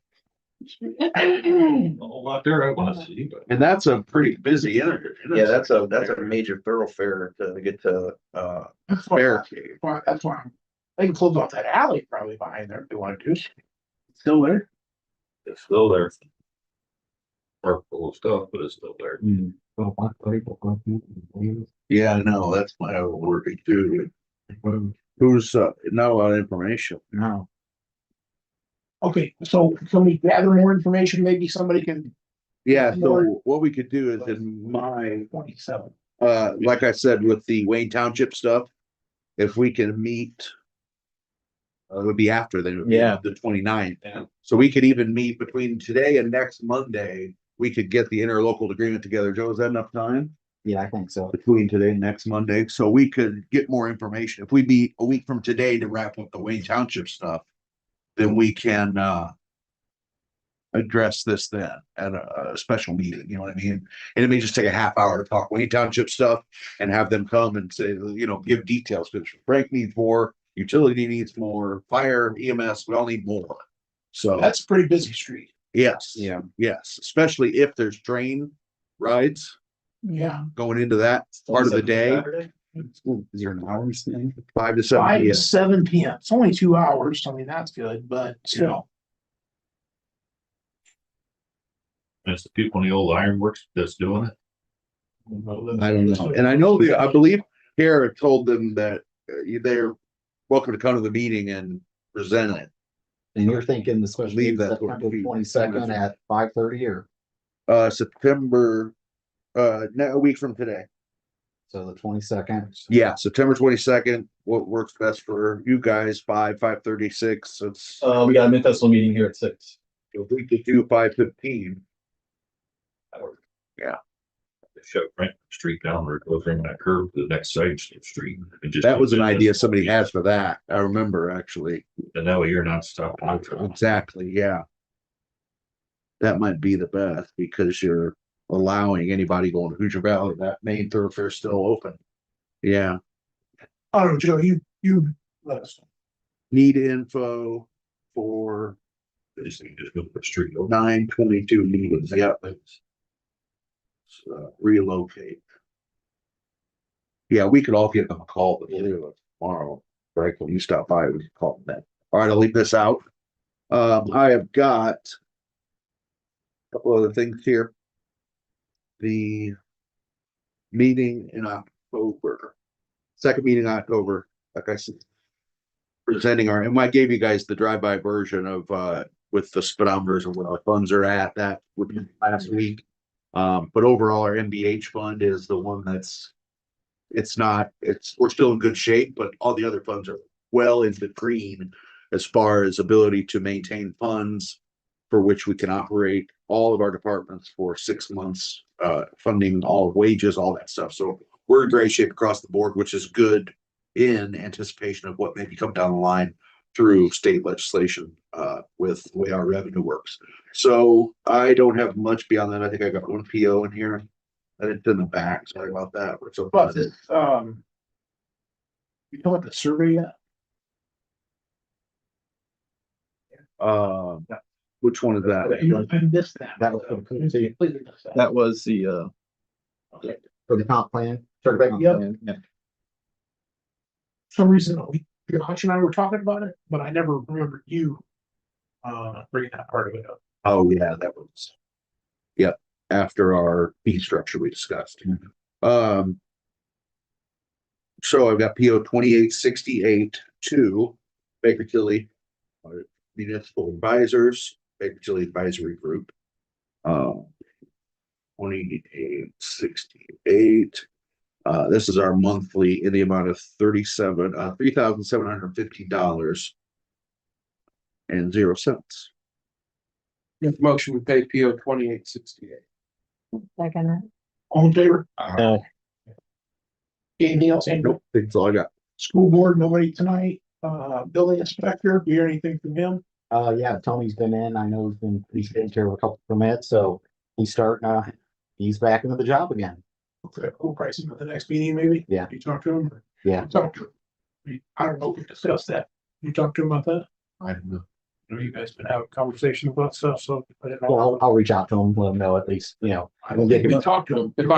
A lot there I want to see, but. And that's a pretty busy interview. Yeah, that's a major thoroughfare to get to, That's why, Bear Cave. that's why they can close off that alley probably behind there if they want to. Still there? It's still there. Park full of stuff, but it's still there. Yeah, I know, that's my other worry too. Who's, not a lot of information. no, Okay, so can we gather more information? Maybe somebody can Yeah, so what we could do is in my, 27. like I said, with the Wayne Township stuff, if we can meet. It would be after then, it would be Yeah. the 29th. So we could even meet between today and next Monday. We could get the interlocal agreement together. Joe, is that enough time? yeah, I think so. Between today and next Monday, so we could get more information. If we meet a week from today to wrap up the Wayne Township stuff, then we can address this then at a special meeting, you know what I mean? And it may just take a half hour to talk Wayne Township stuff and have them come and say, give details, because Frank needs more, utility needs more, fire, EMS, we all need more. So That's a pretty busy street. yes, Yeah. yes, especially if there's train rides Yeah. going into that part of the day. Is there an hours thing? 5 to 7 5 to p.m. 7 p.m. It's only 2 hours. I mean, that's good, but still. It's the people in the old ironworks that's doing it. I don't know. And I know I believe Kara told them that they're welcome to come to the meeting and present it. And you're thinking the special Leave meeting that to September our 22nd at 5:30 or September, a week from today. so the 22nd? Yeah, September 22nd. What works best for you guys? 5:36. It's, We got a mid-festival meeting here at 6. if we could do 5:15. Shut Frank Street down or go from that curve to the next side street. And just- That was an idea somebody had for that. I remember actually. And that way you're not stopping. Exactly, yeah. That might be the best because you're allowing anybody going to Hoosier Valley, that main thoroughfare is still open. Yeah, I don't know, Joe, you let us know. need info for Just go for the street. 922 meetings, yeah. Relocate. Yeah, we could all give them a call tomorrow. Right, when you stop by, we can call them then. All right, I'll leave this out. I have got a couple other things here. The meeting in October, second meeting in October, like I said, presenting and I gave you guys the drive-by version of, with the speedometers and what our funds are at, that would be last week. But overall, our MBH fund is the one we're still in good shape, but all the other funds are well into the green as far as ability to maintain funds for which we can operate all of our departments for 6 months, funding all wages, all that stuff. So we're in great shape across the board, which is good in anticipation of what may come down the line through state legislation, with the way our revenue works. So I don't have much beyond that. I think I got one PO in here. And it's in the back. Sorry about that. So, But this, you know what the survey yet? which one is that? I missed that. That was for the community. Completely missed that. That was the, For the comp plan? Survey comp Yep. plan, yeah. For some reason, Josh and I were talking about it, but I never remembered you bringing that part of it up. Oh, yeah, that was. Yep. after our fee structure we discussed. So I've got PO 2868 to Baker Tilly Municipal Advisors, Baker Tilly Advisory Group. 2868. This is our monthly in the amount of $3,750 and 0 cents. Make the motion, we pay PO 2868. Second. All in favor? No. Anything else, Andrew? Nope, that's all I got. School board, nobody tonight. Building inspector, you hear anything from him? Yeah, Tony's been in. I know he's taking care of a couple permits, so he's starting, he's back into the job again. Okay, cool pricing at the next meeting, maybe? Yeah. You talk to him? Yeah. You talk to him. I don't know if we discussed that. You talk to him about that? I don't know. I know you guys been having conversations about stuff, so. I didn't know. Well, I'll reach out to him, let him know at least, you know. I don't think we talked to him. If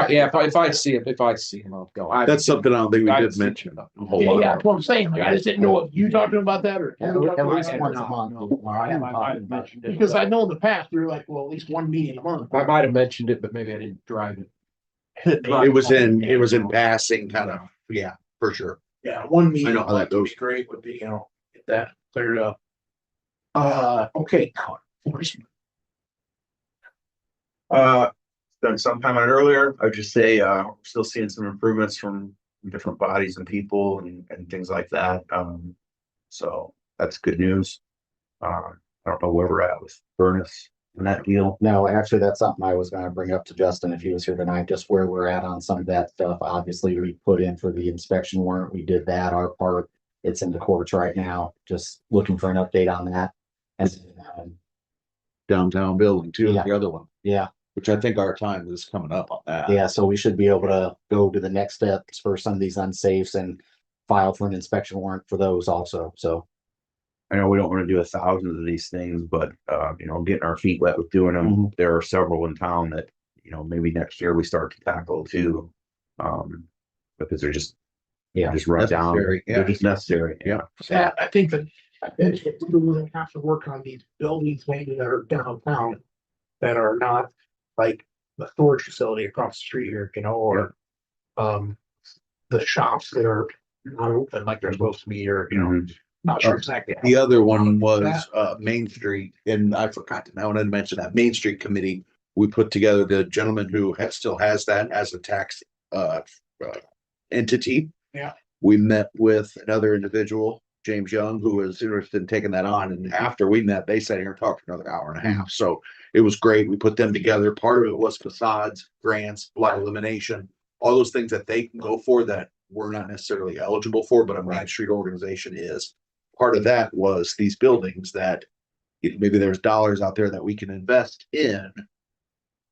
I see him, I'll go. That's something I don't think we did mention. A whole Yeah, lot. that's what I'm saying. Like, I just didn't know if you talked to him about that or. At least once a month. I haven't talked about it. Because I know in the past, we were like, well, at least one meeting a month. I might have mentioned it, but maybe I didn't drive it. It was in passing, kind of, yeah, for sure. Yeah, one meeting. I know how that would goes. be Great would be, get that cleared up. Okay. Done some comment earlier, I would just say, we're still seeing some improvements from different bodies and people and things like that. So that's good news. I don't know where we're at with furnace and that deal. No, actually, that's something I was gonna bring up to Justin if he was here tonight, just where we're at on some of that stuff. Obviously, we put in for the inspection warrant. We did that, our part. It's in the courts right now, just looking for an update on that. And, Downtown building too, Yeah. the other one, yeah, which I think our time is coming up on that. yeah, so we should be able to go to the next steps for some of these unsafes and file for an inspection warrant for those also, so. I know we don't want to do 1,000 of these things, but getting our feet wet with doing them. Mhm. There are several in town that, maybe next year we start to tackle too. Because they're just run down. Necessary, yeah. They're just necessary. Yeah. Yeah, I think that we're gonna have to work on these buildings maybe that are downtown. That are not like the storage facility across the street here, or. The shops that are not open like they're supposed to be, or, not sure exactly. The other one was Main Street, and I forgot to, I wanted to mention that Main Street Committee. We put together the gentleman who still has that as a tax entity. Yeah. We met with another individual, James Young, who was interested in taking that on, and after we met, they sat here and talked for another hour and a half. So it was great. We put them together. Part of it was facades, grants, blight elimination, all those things that they can go for that we're not necessarily eligible for, but a Main Street organization is. Part of that was these buildings that maybe there's dollars out there that we can invest in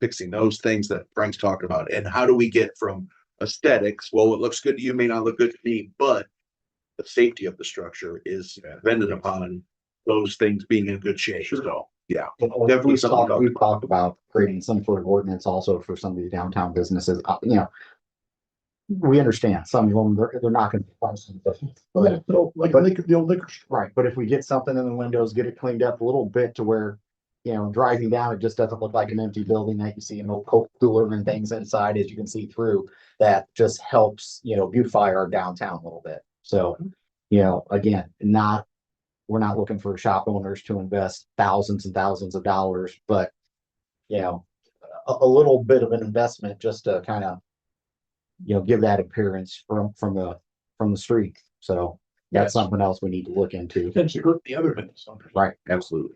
fixing those things that Frank's talking about. And how do we get from aesthetics? Well, what looks good to you may not look good to me, but the safety of the structure is dependent upon those things being in good shape. So, yeah, definitely something. We've talked about creating some sort of ordinance also for some of these downtown businesses, we understand some of them, they're not gonna. Like the old liquor store. Right, but if we get something in the windows, get it cleaned up a little bit to where, driving down, it just doesn't look like an empty building that you see an old Coke cooler and things inside, as you can see through, that just helps, beautify our downtown a little bit. So, again, we're not looking for shop owners to invest thousands and thousands of dollars, but, a little bit of an investment just to kind of, give that appearance from the street. So that's something else we need to look into. Potentially hurt the other business owners. Right. Absolutely.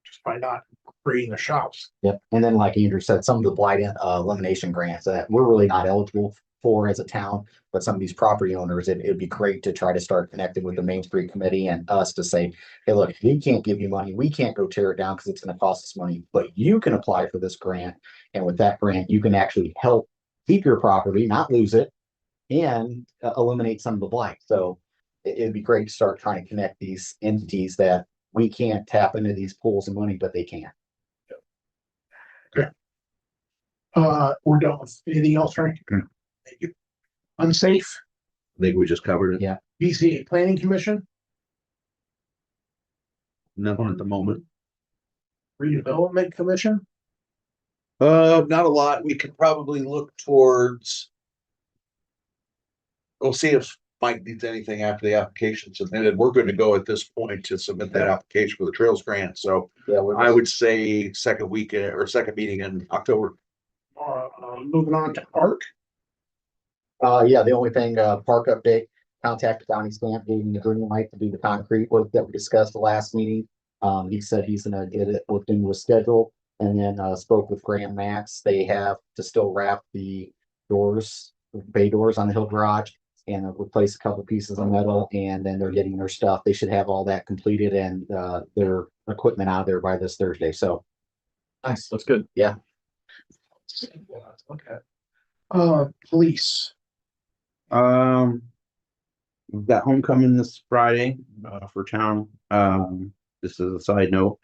Just by not creating the shops. Yep. And then like Andrew said, some of the blight elimination grants that we're really not eligible for as a town, but some of these property owners, it'd be great to try to start connecting with the Main Street Committee and us to say, hey, look, we can't give you money. We can't go tear it down because it's going to cost us money, but you can apply for this grant. And with that grant, you can actually help keep your property, not lose it, and eliminate some of the blight. So it'd be great to start trying to connect these entities that we can't tap into these pools of money, but they can. We're done with anything else, Frank? Okay. Thank you. Unsafe, I think we just covered it. Yeah. BCA Planning Commission, Nothing at the moment. Redevelopment Commission. Not a lot. We could probably look towards. We'll see if Mike needs anything after the application submitted. We're good to go at this point to submit that application for the Trails Grant. So Yeah, I would say second week or second meeting in October. Moving on to park. Yeah, the only thing, park update, contacted Donnie Stamp, gave him the green light to do the concrete work that we discussed the last meeting. He said he's gonna get it looked into a schedule, and then, spoke with Graham Max. They have to still wrap the doors, bay doors on the Hill Garage, and replace a couple pieces of metal, and then they're getting their stuff. They should have all that completed and, their equipment out there by this Thursday, so. Nice, that's good. Yeah. Okay. Police. We've got homecoming this Friday, for town. This is a side note.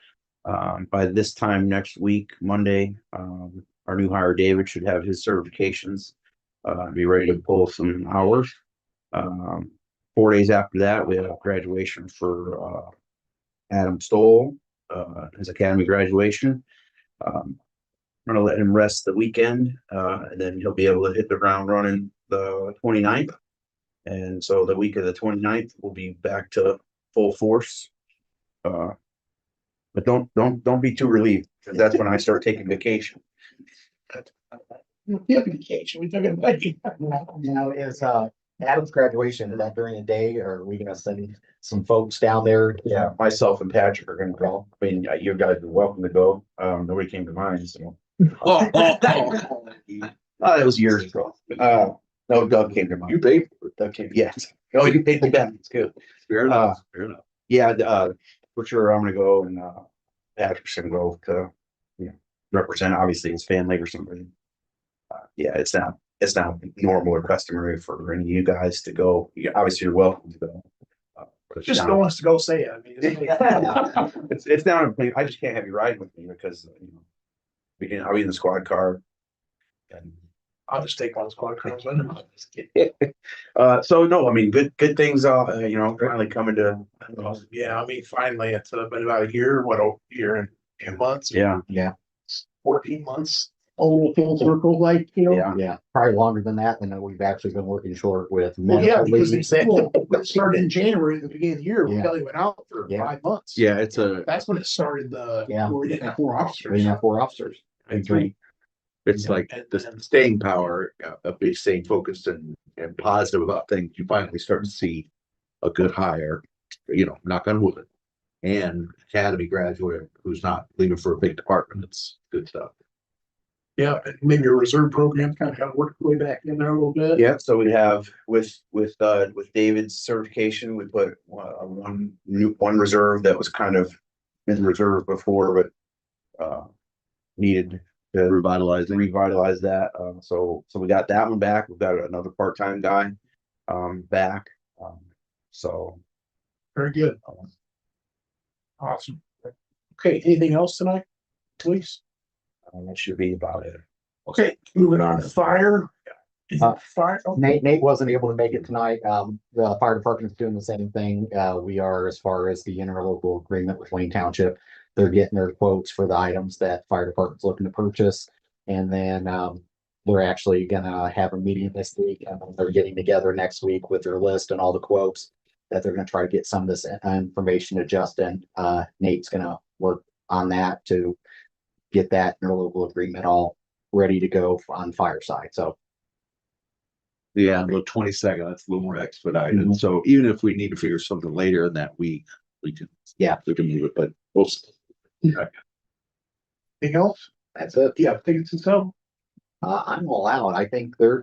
By this time next week, Monday, our new hire David should have his certifications, be ready to pull some hours. 4 days after that, we have graduation for, Adam Stoll, his academy graduation. I'm gonna let him rest the weekend, and then he'll be able to hit the ground running the 29th. And so the week of the 29th, we'll be back to full force. But don't be too relieved, because that's when I start taking vacation. Yeah, vacation. We took a vacation. Now, is, Adam's graduation, is that during the day, or are we gonna send some folks down there? Yeah, myself and Patrick are gonna go. I mean, you guys are welcome to go. Nobody came to mind, so. It was years ago. No, Doug came to mind. You paid for it. Doug came, yes. Oh, you paid the bet. It's good. Fair enough. Fair enough. Yeah, for sure, I'm gonna go, and Patrick's gonna go to, you know, represent obviously his family or something. Yeah, it's not normal or customary for any of you guys to go. Obviously, you're welcome to go. But it's Just down- no wants to go say it. I mean, it's down in, I just can't have you riding with me because, you know, I'll be in the squad car. And I'll just take one squad car. so no, I mean, good things, you know, finally coming to. Yeah, I mean, finally, it's been about a year, a year and 10 months, Yeah, 14 months. Old full circle, like, you know. yeah. Yeah, probably longer than that, and we've actually been working short with. Well, yeah, medical because leaves. it started in January, at the beginning of the year, we Yeah. Kelly went out for Yeah. 5 months. Yeah, it's That's when it started, Yeah. we didn't have 4 We officers. have 4 officers. and three. It's like the staying power of being staying focused and positive about things. You finally start to see a good hire, you know, knock on wood. And academy graduate who's not leaving for a big department. It's good stuff. Yeah, and maybe your reserve program kind of worked way back in there a little bit. Yeah, so we have with David's certification, we put one reserve that was kind of in reserve before, but needed to revitalize that. So we got that one back. We've got another part-time guy back. So Very good. Awesome. Okay, anything else tonight, please? that should be about it. Okay, moving on to fire. Is Uh, it fire? Oh, Nate wasn't able to make it tonight. The fire department's doing the same thing. We are, as far as the interlocal agreement with Wayne Township. They're getting their quotes for the items that fire department's looking to purchase. And then, they're actually gonna have a meeting this week, and they're getting together next week with their list and all the quotes. That they're gonna try to get some of this information to Justin. Nate's gonna work on that to get that interlocal agreement all ready to go on fire side, so. Yeah, the 22nd, that's a little more expedited. So even if we need to figure something later in that week, we can. Yeah. We can move it, but we'll. Anything else? That's it. Yeah, tickets and so. I'm all out. I think they're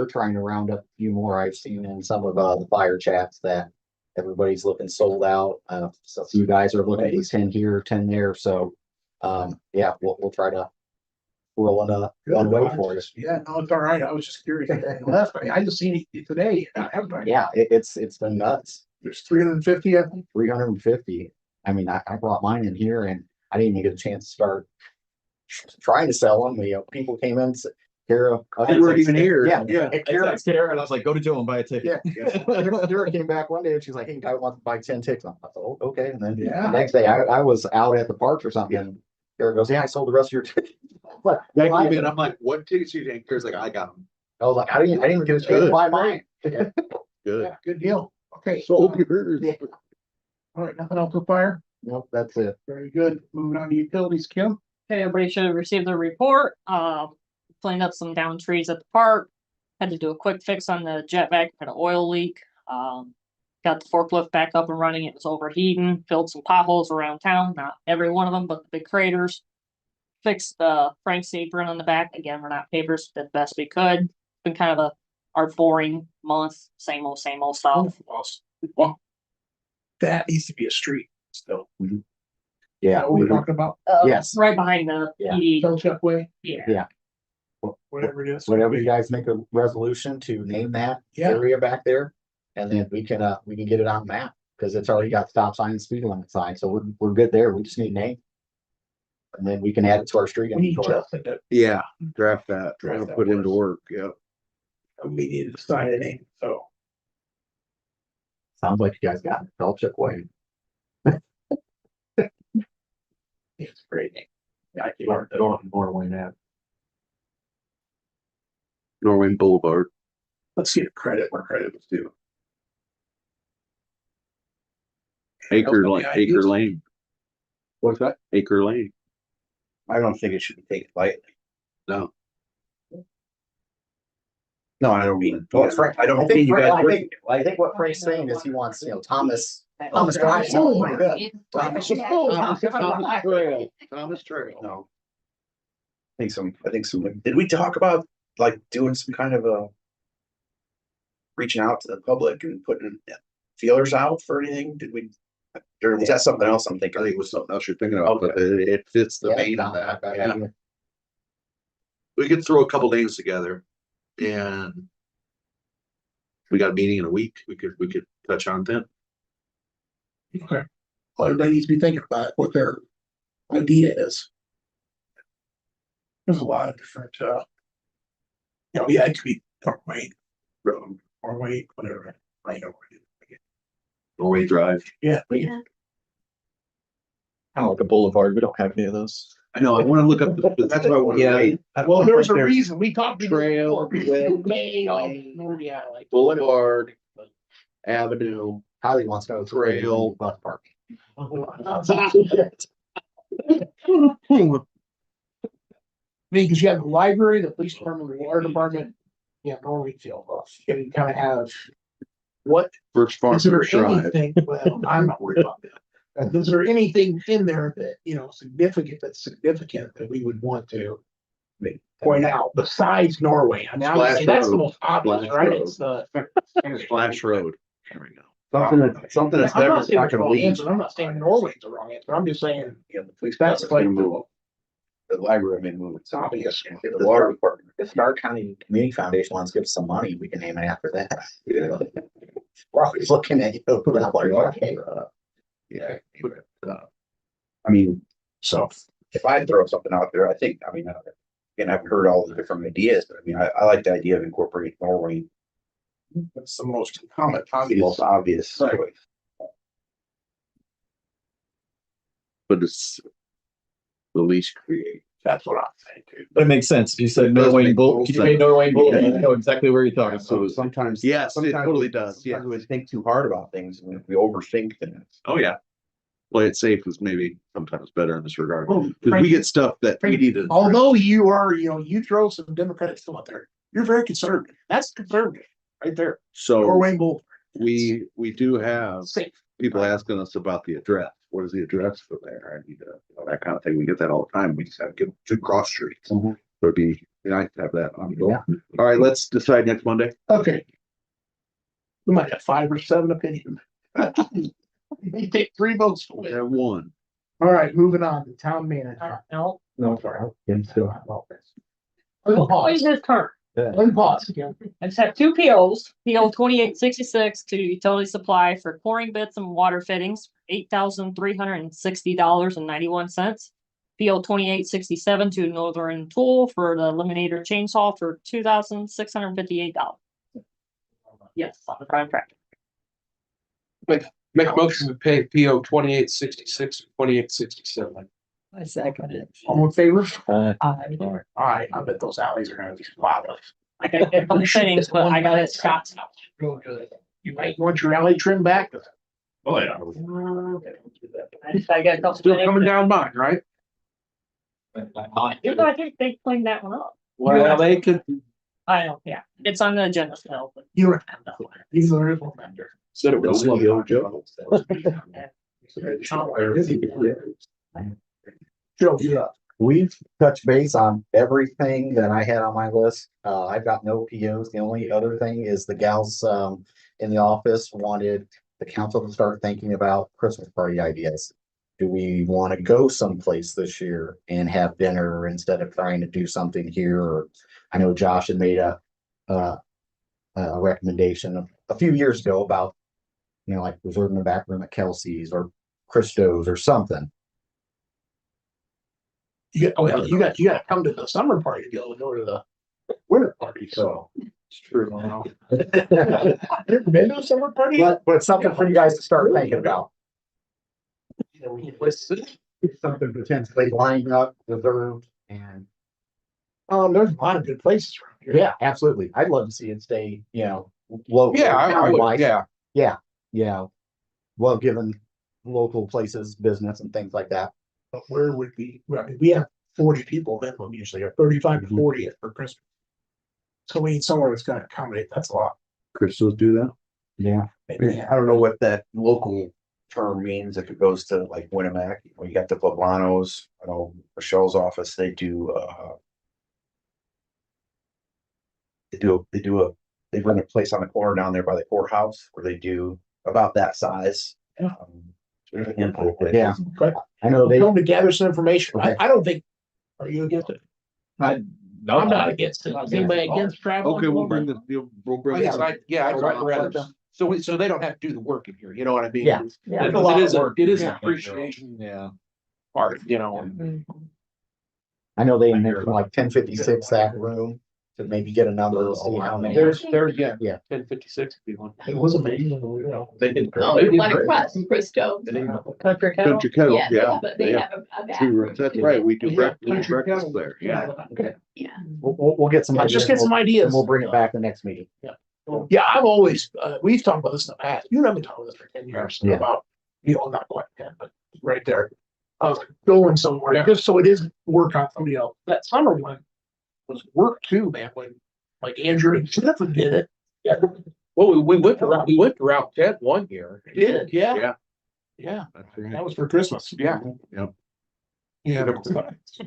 trying to round up a few more. I've seen in some of the fire chats that everybody's looking sold out. So a few guys are looking at 10 here, 10 there. So, yeah, we'll try to roll one way for us. Yeah, no, it's all right. I was just curious. I just seen it today. Yeah, it's been nuts. There's 350, I think. 350. I mean, I brought mine in here and I didn't even get a chance to start trying to sell them. You know, people came in, said, Kara. They weren't even here. Yeah. Yeah. And Kara, And I was like, go to Joe and buy a ticket. Kara came back one day and she's like, hey, I want to buy 10 tickets. I thought, oh, okay. And then Yeah. the next day I was out at the park or something. And Eric goes, yeah, I sold the rest of your tickets. But Yeah, I mean, I'm like, what tickets you take? Chris like, I got them. I was like, I didn't even get a chance to Good. buy mine. Good. Yeah, good deal. Okay. Sold yours. All right, nothing else with fire? Nope, that's it. Very good. Moving on to utilities, Kim. Okay, everybody should have received the report. Cleaned up some down trees at the park. Had to do a quick fix on the jet vac, had an oil leak. Got the forklift back up and running. It was overheating, filled some potholes around town, not every one of them, but the big craters. Fixed the Frank's apron on the back. Again, we're not papers, did the best we could. Been kind of our boring month, same old stuff. Well, that needs to be a street still. Yeah. What we're talking about, Yes. Right behind the Yeah. PD. Belchuck Way, Yeah. whatever it is. Whenever you guys make a resolution to name that Yeah. area back there, and then we can get it on the map, because it's already got stop sign and speed limit sign, so we're good there, we just need a name. And then we can add it to our street We need inventory. Justin to, Yeah, draft that, Draft that put into was- work, yeah. we need to sign a name, so. Sounds like you guys got it, Belchick Way. It's a great name. Yeah, I can I don't have more than that. Norway Boulevard. Let's get credit where credit was due. Acre Help Lane, me, I Acre just- Lane, What's that? Acre Lane. I don't think it should be taken lightly. No, No, I don't mean. Well, Frank, I don't mean you guys. I think what Frank's saying is he wants, Thomas Oh, Drive. my God. Thomas Trail. No. I think some, did we talk about like doing some kind of a. Reaching out to the public and putting feelers out for anything? Did we? Or was that something else I'm I thinking? think it was something else you're thinking about, but it fits the Yeah, vein not of that. bad Yeah. idea. We could throw a couple names together and. We got a meeting in a week. We could touch on then. Okay. Well, everybody needs to be thinking about what their idea is. There's a lot of different, yeah, it could be Norway Road, Norway, whatever. I know where it is. Norway Drive. Yeah. Yeah. Kind of like a boulevard. We don't have any of those. I know, I wanna look up, that's why I want to. Well, there's a reason we talked. Trail, Yeah, like. Boulevard, Avenue, Holly wants to go Trail. bus park. Because you have the library, the police department, the water department, yeah, Norway Field. You kind of have. What, First Farm is there Drive. anything, well, I'm not worried about that. Is there anything in there that, significant that we would want to point out besides Norway? I mean, obviously, Splash that's the Road. most obvious, Splash right? Road. It's the. Splash Road. There we go. Something that's I'm never not saying not it's the gonna wrong leave. answer. I'm not saying Norway's the wrong answer. I'm just saying, Yeah, the police That's department's gonna like- move. The library may move. it's obvious. The water department. If Stark County Community Foundation wants to give us some money, we can name it after that. We're always looking at you. Yeah. I mean, so if I throw something out there, I think, again, I've heard all the different ideas, but I mean, I like the idea of incorporating Norway. That's the most common, The most obvious Right. choice. But it's the least creative. That's what I'm saying too. But it makes sense. If you said It does Norway make Boulevard, total can you say sense. Norway Boulevard? I know exactly where you're talking. So sometimes. Yes, it sometimes totally we- does, yeah. Sometimes we think too hard about things and we overthink things. Oh, yeah. Play it safe is maybe sometimes better in this regard. Well, Because Frank- we get stuff that we need to. Although you are, you throw some Democratic stuff out there, you're very conservative. That's conservative right there. So Norway Boulevard. we do have Safe. people asking us about the address. What is the address for there? I need to, that kind of thing. We get that all the time. We just have to give 2 cross streets. Mhm. So it'd be nice to have that on. Yeah. All right, let's decide next Monday. Okay. We might have 5 or 7 opinions. You take 3 votes for We it. have 1. All right, moving on to town manager. No, No, sorry. always his turn. Let me pause. I just have 2 POs, PO 2866 to utility supply for pouring bits and water fittings, $8,360.91. PO 2867 to Northern Tool for the Eliminator chainsaw for $2,658. Yes, on the prime track. Make a motion to pay PO 2866, 2867. I second it. All in favor? I I bet those alleys are gonna be spotless. got a couple things, but I got it Scott's house. Real good. You might want your alley trimmed back. Oh, yeah. I got a couple. Still coming down mine, right? I think they cleaned that one up. Well, they could, I don't, yeah, it's on the agenda still, but you don't have to. He's a real vendor. Said it was CEO Joe. Joe, yeah. We've touched base on everything that I had on my list. I've got no POs. The only other thing is the gals, in the office wanted the council to start thinking about Christmas party ideas. Do we want to go someplace this year and have dinner instead of trying to do something here? Or I know Josh had made a recommendation a few years ago about, you know, like reserving the back room at Kelsey's or Christo's or something. You got to come to the summer party to go to the winter party, so. It's true. Never been to a summer party? But it's something for you guys to start thinking about. Something potentially lined up, reserved, and There's a lot of good places around here. yeah, absolutely. I'd love to see it stay, you know, local. Yeah, I would, town-wide. yeah. Yeah. Well, given local places, business and things like that. But where would be, I mean, we have 40 people minimum usually, or 35 to 40 for Christmas. So we need somewhere that's gonna accommodate, that's a lot. Crystals do that? Yeah. Maybe I don't know what that local term means if it goes to like Winnemac, you got the Poblanos, I know Michelle's office, they do, they run a place on the corner down there by the courthouse where they do about that size. Yeah. There's a handful of places. Yeah. But I know we'll they, come to gather some information. Okay. I don't think, are you against it? I'm not against it. Is anybody against travel? Okay, we'll bring So they don't have to do the work in here, you know what I mean? Yeah. Yeah. It is an appreciation. yeah. Part, you know. I know they mentioned like 1056 that room to maybe get a number to see how many. There's, Yeah. 1056 people. It was amazing. You know. They did. Oh, they there's did one great. across from Christo. Country kettle. Country Kettle, Yeah, yeah. they yeah. have a back Two room. rooms. That's right. We do Yeah, breakfast Country Kettle. there, yeah. Okay. Yeah. We'll get some. Yeah, just ideas get and some we'll- ideas. and we'll bring it back the next meeting. Yeah, I've always, we've talked about this in the past. You and I've been talking about this for 10 years Yeah. about, you know, not quite 10, but right there. Going somewhere, just so it isn't work on somebody else. That summer one was work too, man, when like Andrew and Smith did it. Yeah, Well, we went to Route 10 one year. we did, yeah. Yeah. Yeah, That's right. that was for Christmas. Yeah. Yep. Yeah.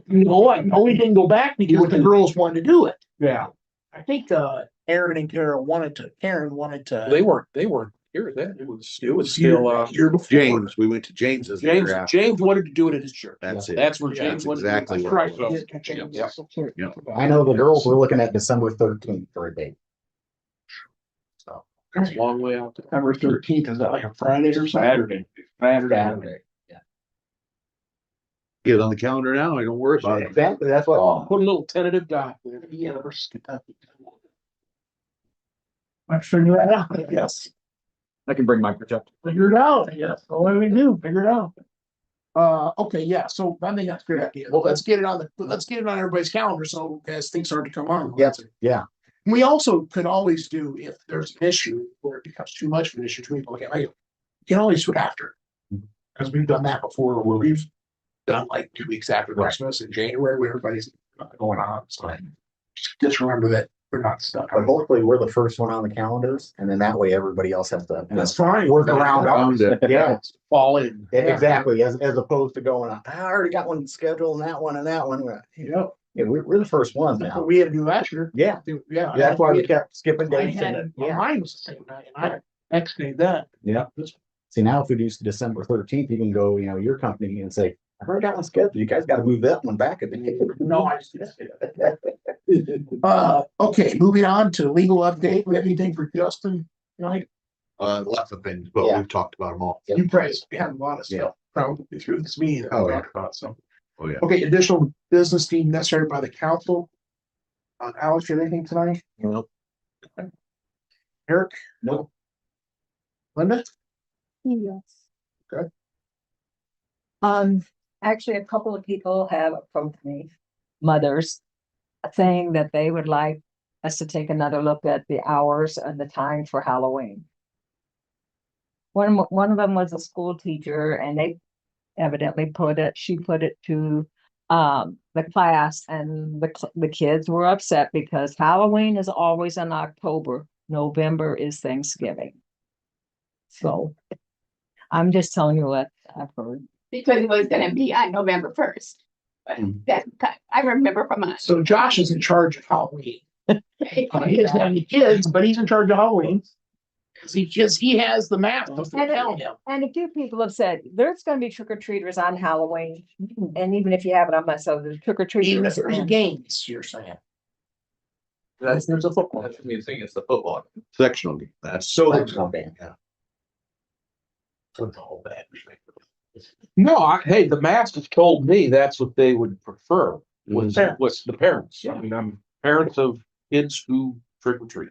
You know what? We didn't go back because the girls wanted to do it. Yeah. I think, Aaron and Karen wanted to, They weren't here then. It was still, year before. James, we went to James's. James year after. wanted to do it at his church. That's it. That's where Yeah, James wanted to do it. exactly That's what right. it was. Yeah, James. Yep. Yep. I know the girls were looking at December 13th for a date. So. It's a long way out. September 13th, is that like a Friday or something? Saturday. Get it on the calendar now. I don't worry about it. Exactly, that's what. Put a little tentative dot there. Yeah, versus Kentucky. I'm figure that out, I guess. I can bring my projector. Figure it out, I guess. What do we do? Figure it out. Okay, yeah, so I think that's a great idea. Well, let's get it on everybody's calendar, so as things start to come on. Yep, yeah. We also could always do, if there's an issue where it becomes too much of an issue to people, okay, you can always do it after. Because we've done that before, where we've done like 2 weeks after Right. Christmas in January, where everybody's going on, so. Just remember that we're not stuck. But hopefully we're the first one on the calendars and then that way everybody else has to. That's fine. Work around ours. Yeah, Fall in. exactly. As opposed to going, I already got one scheduled and that one and that one. Yeah, Yeah, we're the first ones that's what now. we had to do last year. Yeah, Yeah. that's why we kept skipping I dates. had and- it, Yeah. mine was the same night, and I exited that. Yeah. See, now if we do December 13th, you can go, you know, your company and say, I've already got one scheduled. You guys got to move that one back. No, I just. Okay, moving on to legal update. We have anything for Justin? Right, Lots of things, but Yeah. we've talked about them all. you guys have a lot of stuff probably through this meeting that Oh, we yeah. talked about, so. Oh, yeah. Okay, additional business deemed necessary by the council. Alex, you have anything tonight? No. Eric? No. Linda? Yes. Okay. Actually, a couple of people have approached me, mothers, saying that they would like us to take another look at the hours and the time for Halloween. One of them was a school teacher and they evidently she put it to the class and the kids were upset because Halloween is always in October. November is Thanksgiving. So I'm just telling you what I've heard. Because it was gonna be on November 1st. That, I remember from us. So Josh is in charge of Halloween. He doesn't have any kids, but he's in charge of Halloween. Because he has the map to tell him. And a few people have said there's gonna be trick or treaters on Halloween. And even if you have it on myself, there's trick or treaters. Even if there's games, you're saying. There's a football. That's me thinking it's the football. Sectional game. That's So No, hey, the masters told me that's what they would prefer, was the parents. I mean, I'm parents of kids who trick or treat.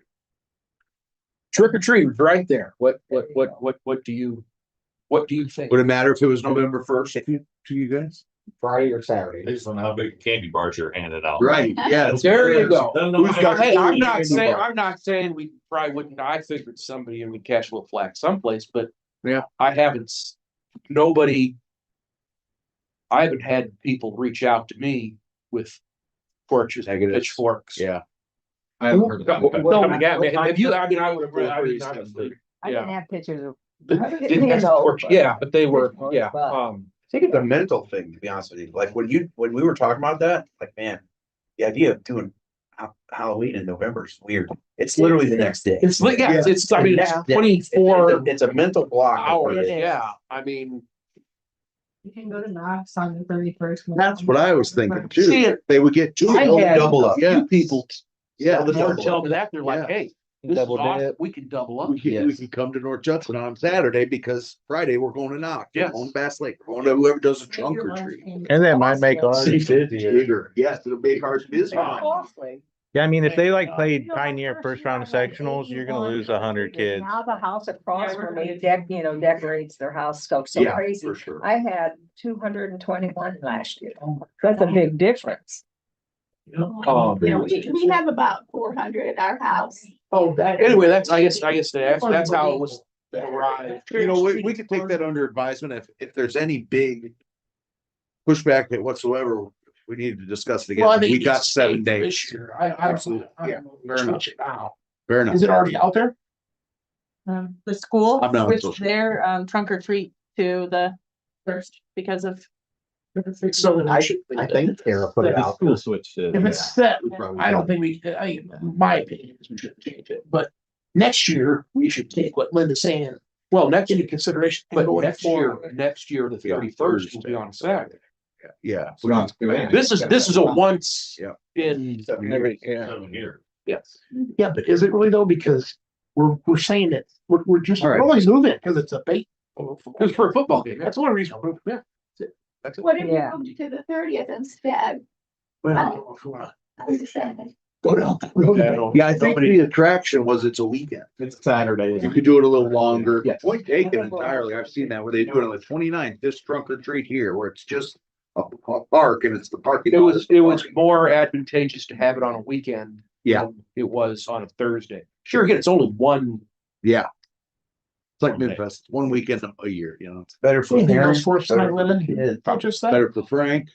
Trick or treat was right there. What do you think? Would it matter if it was November 1st to you guys? Friday or Saturday. Based on how big candy bars you're handing out. Right, yeah. There you go. Who's got Hey, I'm candy not bar? saying we probably wouldn't. I figured somebody would catch a little flack someplace, but Yeah. I haven't had people reach out to me with torches, pitchforks. Yeah. I haven't heard of that. Coming at me. Have you, I mean, I would have. I Yeah. didn't have pictures of. Didn't have torch- Yeah, but they were, yeah, I think it's a mental thing, to be honest with you. Like when we were talking about that, like, man, the idea of doing Halloween in November is weird. It's literally the next day. it's like, yeah, it's, I mean, it's Yeah. 24 It's a mental block. hours, yeah, I mean. You can go to Knox on the 31st. That's what I was thinking See too. it. They would get two, I had double up. a few Yeah. people Yeah. tell me that, they're like, Yeah. hey, this is Double awesome, dip. we can double up. We can come to North Judson on Saturday because Friday we're going to Knox. We're Yes. going to Bass Lake. We're going to whoever does a trunk or treat. And that might make ours. Bigger. Yes, it'll make ours busy. Yeah, I mean, if they like played Pioneer first round of sectionals, you're gonna lose 100 kids. Now the house across from me decorates their house stuff so Yeah, crazy. for sure. I had 221 last year. That's a big difference. We have about 400 at our house. Oh, that. Anyway, I guess that's how it was arrived. You know, we could take that under advisement if there's any big pushback whatsoever, we need to discuss it Well, I again. think We it got needs to 7 stay days. this year. I absolutely. Yeah, fair Fair enough. enough. Fair enough. Is it already out there? The school I'm not on switched social their trunk or treat to the first because of. So I think Tara put it out. School switch to. if it's set, probably I don't think my opinion is we shouldn't change it, but next year we should take what Linda's saying. Well, next, Into consideration. but going next year, forward. the 31st will be on a Saturday. Yeah. This is a once Yeah. in, 7 years. yes. Yeah, but is it really though? Because we're saying that we're just, All right. we're always moving because it's a bait. It's for a football game. That's one reason. we're moving, Yeah. That's it. What if we Yeah. moved to the 30th instead? Well, if we wanna I'm just saying. go down the road. Yeah, I think the attraction was it's a weekend. It's Saturday. You could do it a little longer. Yes. Point taken entirely. I've seen that where they do it on the 29th, this trunk or treat here, where it's just a park and it's the parking. It lot. was more advantageous to have it on a weekend. Yeah. than it was on a Thursday. Sure, again, it's only one. Yeah. It's like Midfest, one weekend a year, you know, it's Better for Anything else parents. for us tonight, Linda? Yeah. Not just that. better for Frank.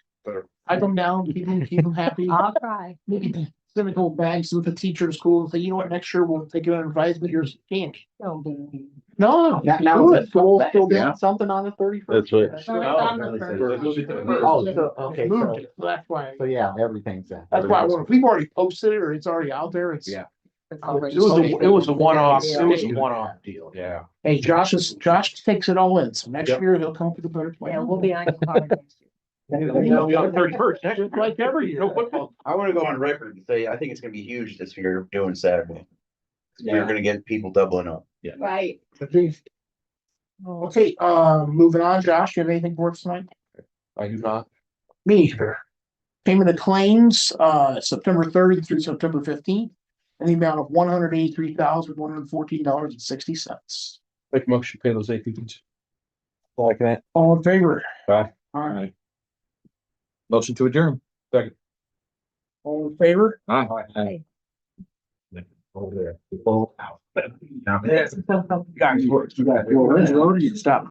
I come down, keep them happy. I'll try. Maybe send a couple bags with the teacher to school and say, you know what, next year we'll take it under advisement, here's candy. Don't be. No, Now- do it. We'll still Yeah. do something on the 31st. That's what. Oh, so, okay, Moved so, it. That's why. so yeah, everything's. That's why if we've already posted it or it's already out there, it's. Yeah. It was a one-off, deal, yeah. Hey, Josh takes it all in, so next Yep. year he'll come to the better plan. Yeah, we'll be on your card next year. It'll be on the 31st, just like every year, no football. I wanna go on record and say, I think it's gonna be huge this year doing Saturday. We're gonna get people doubling up. Right. Okay, moving on, Josh, you have anything for us tonight? I do not. Me either. Payment of claims, September 30th through September 15th, in the amount of $183,114.60. Make a motion, to pay those APs. Like that. All in favor? Aye. All right. Motion to adjourn. All in favor? Aye. Over there. People out. Guys, you got, you stop.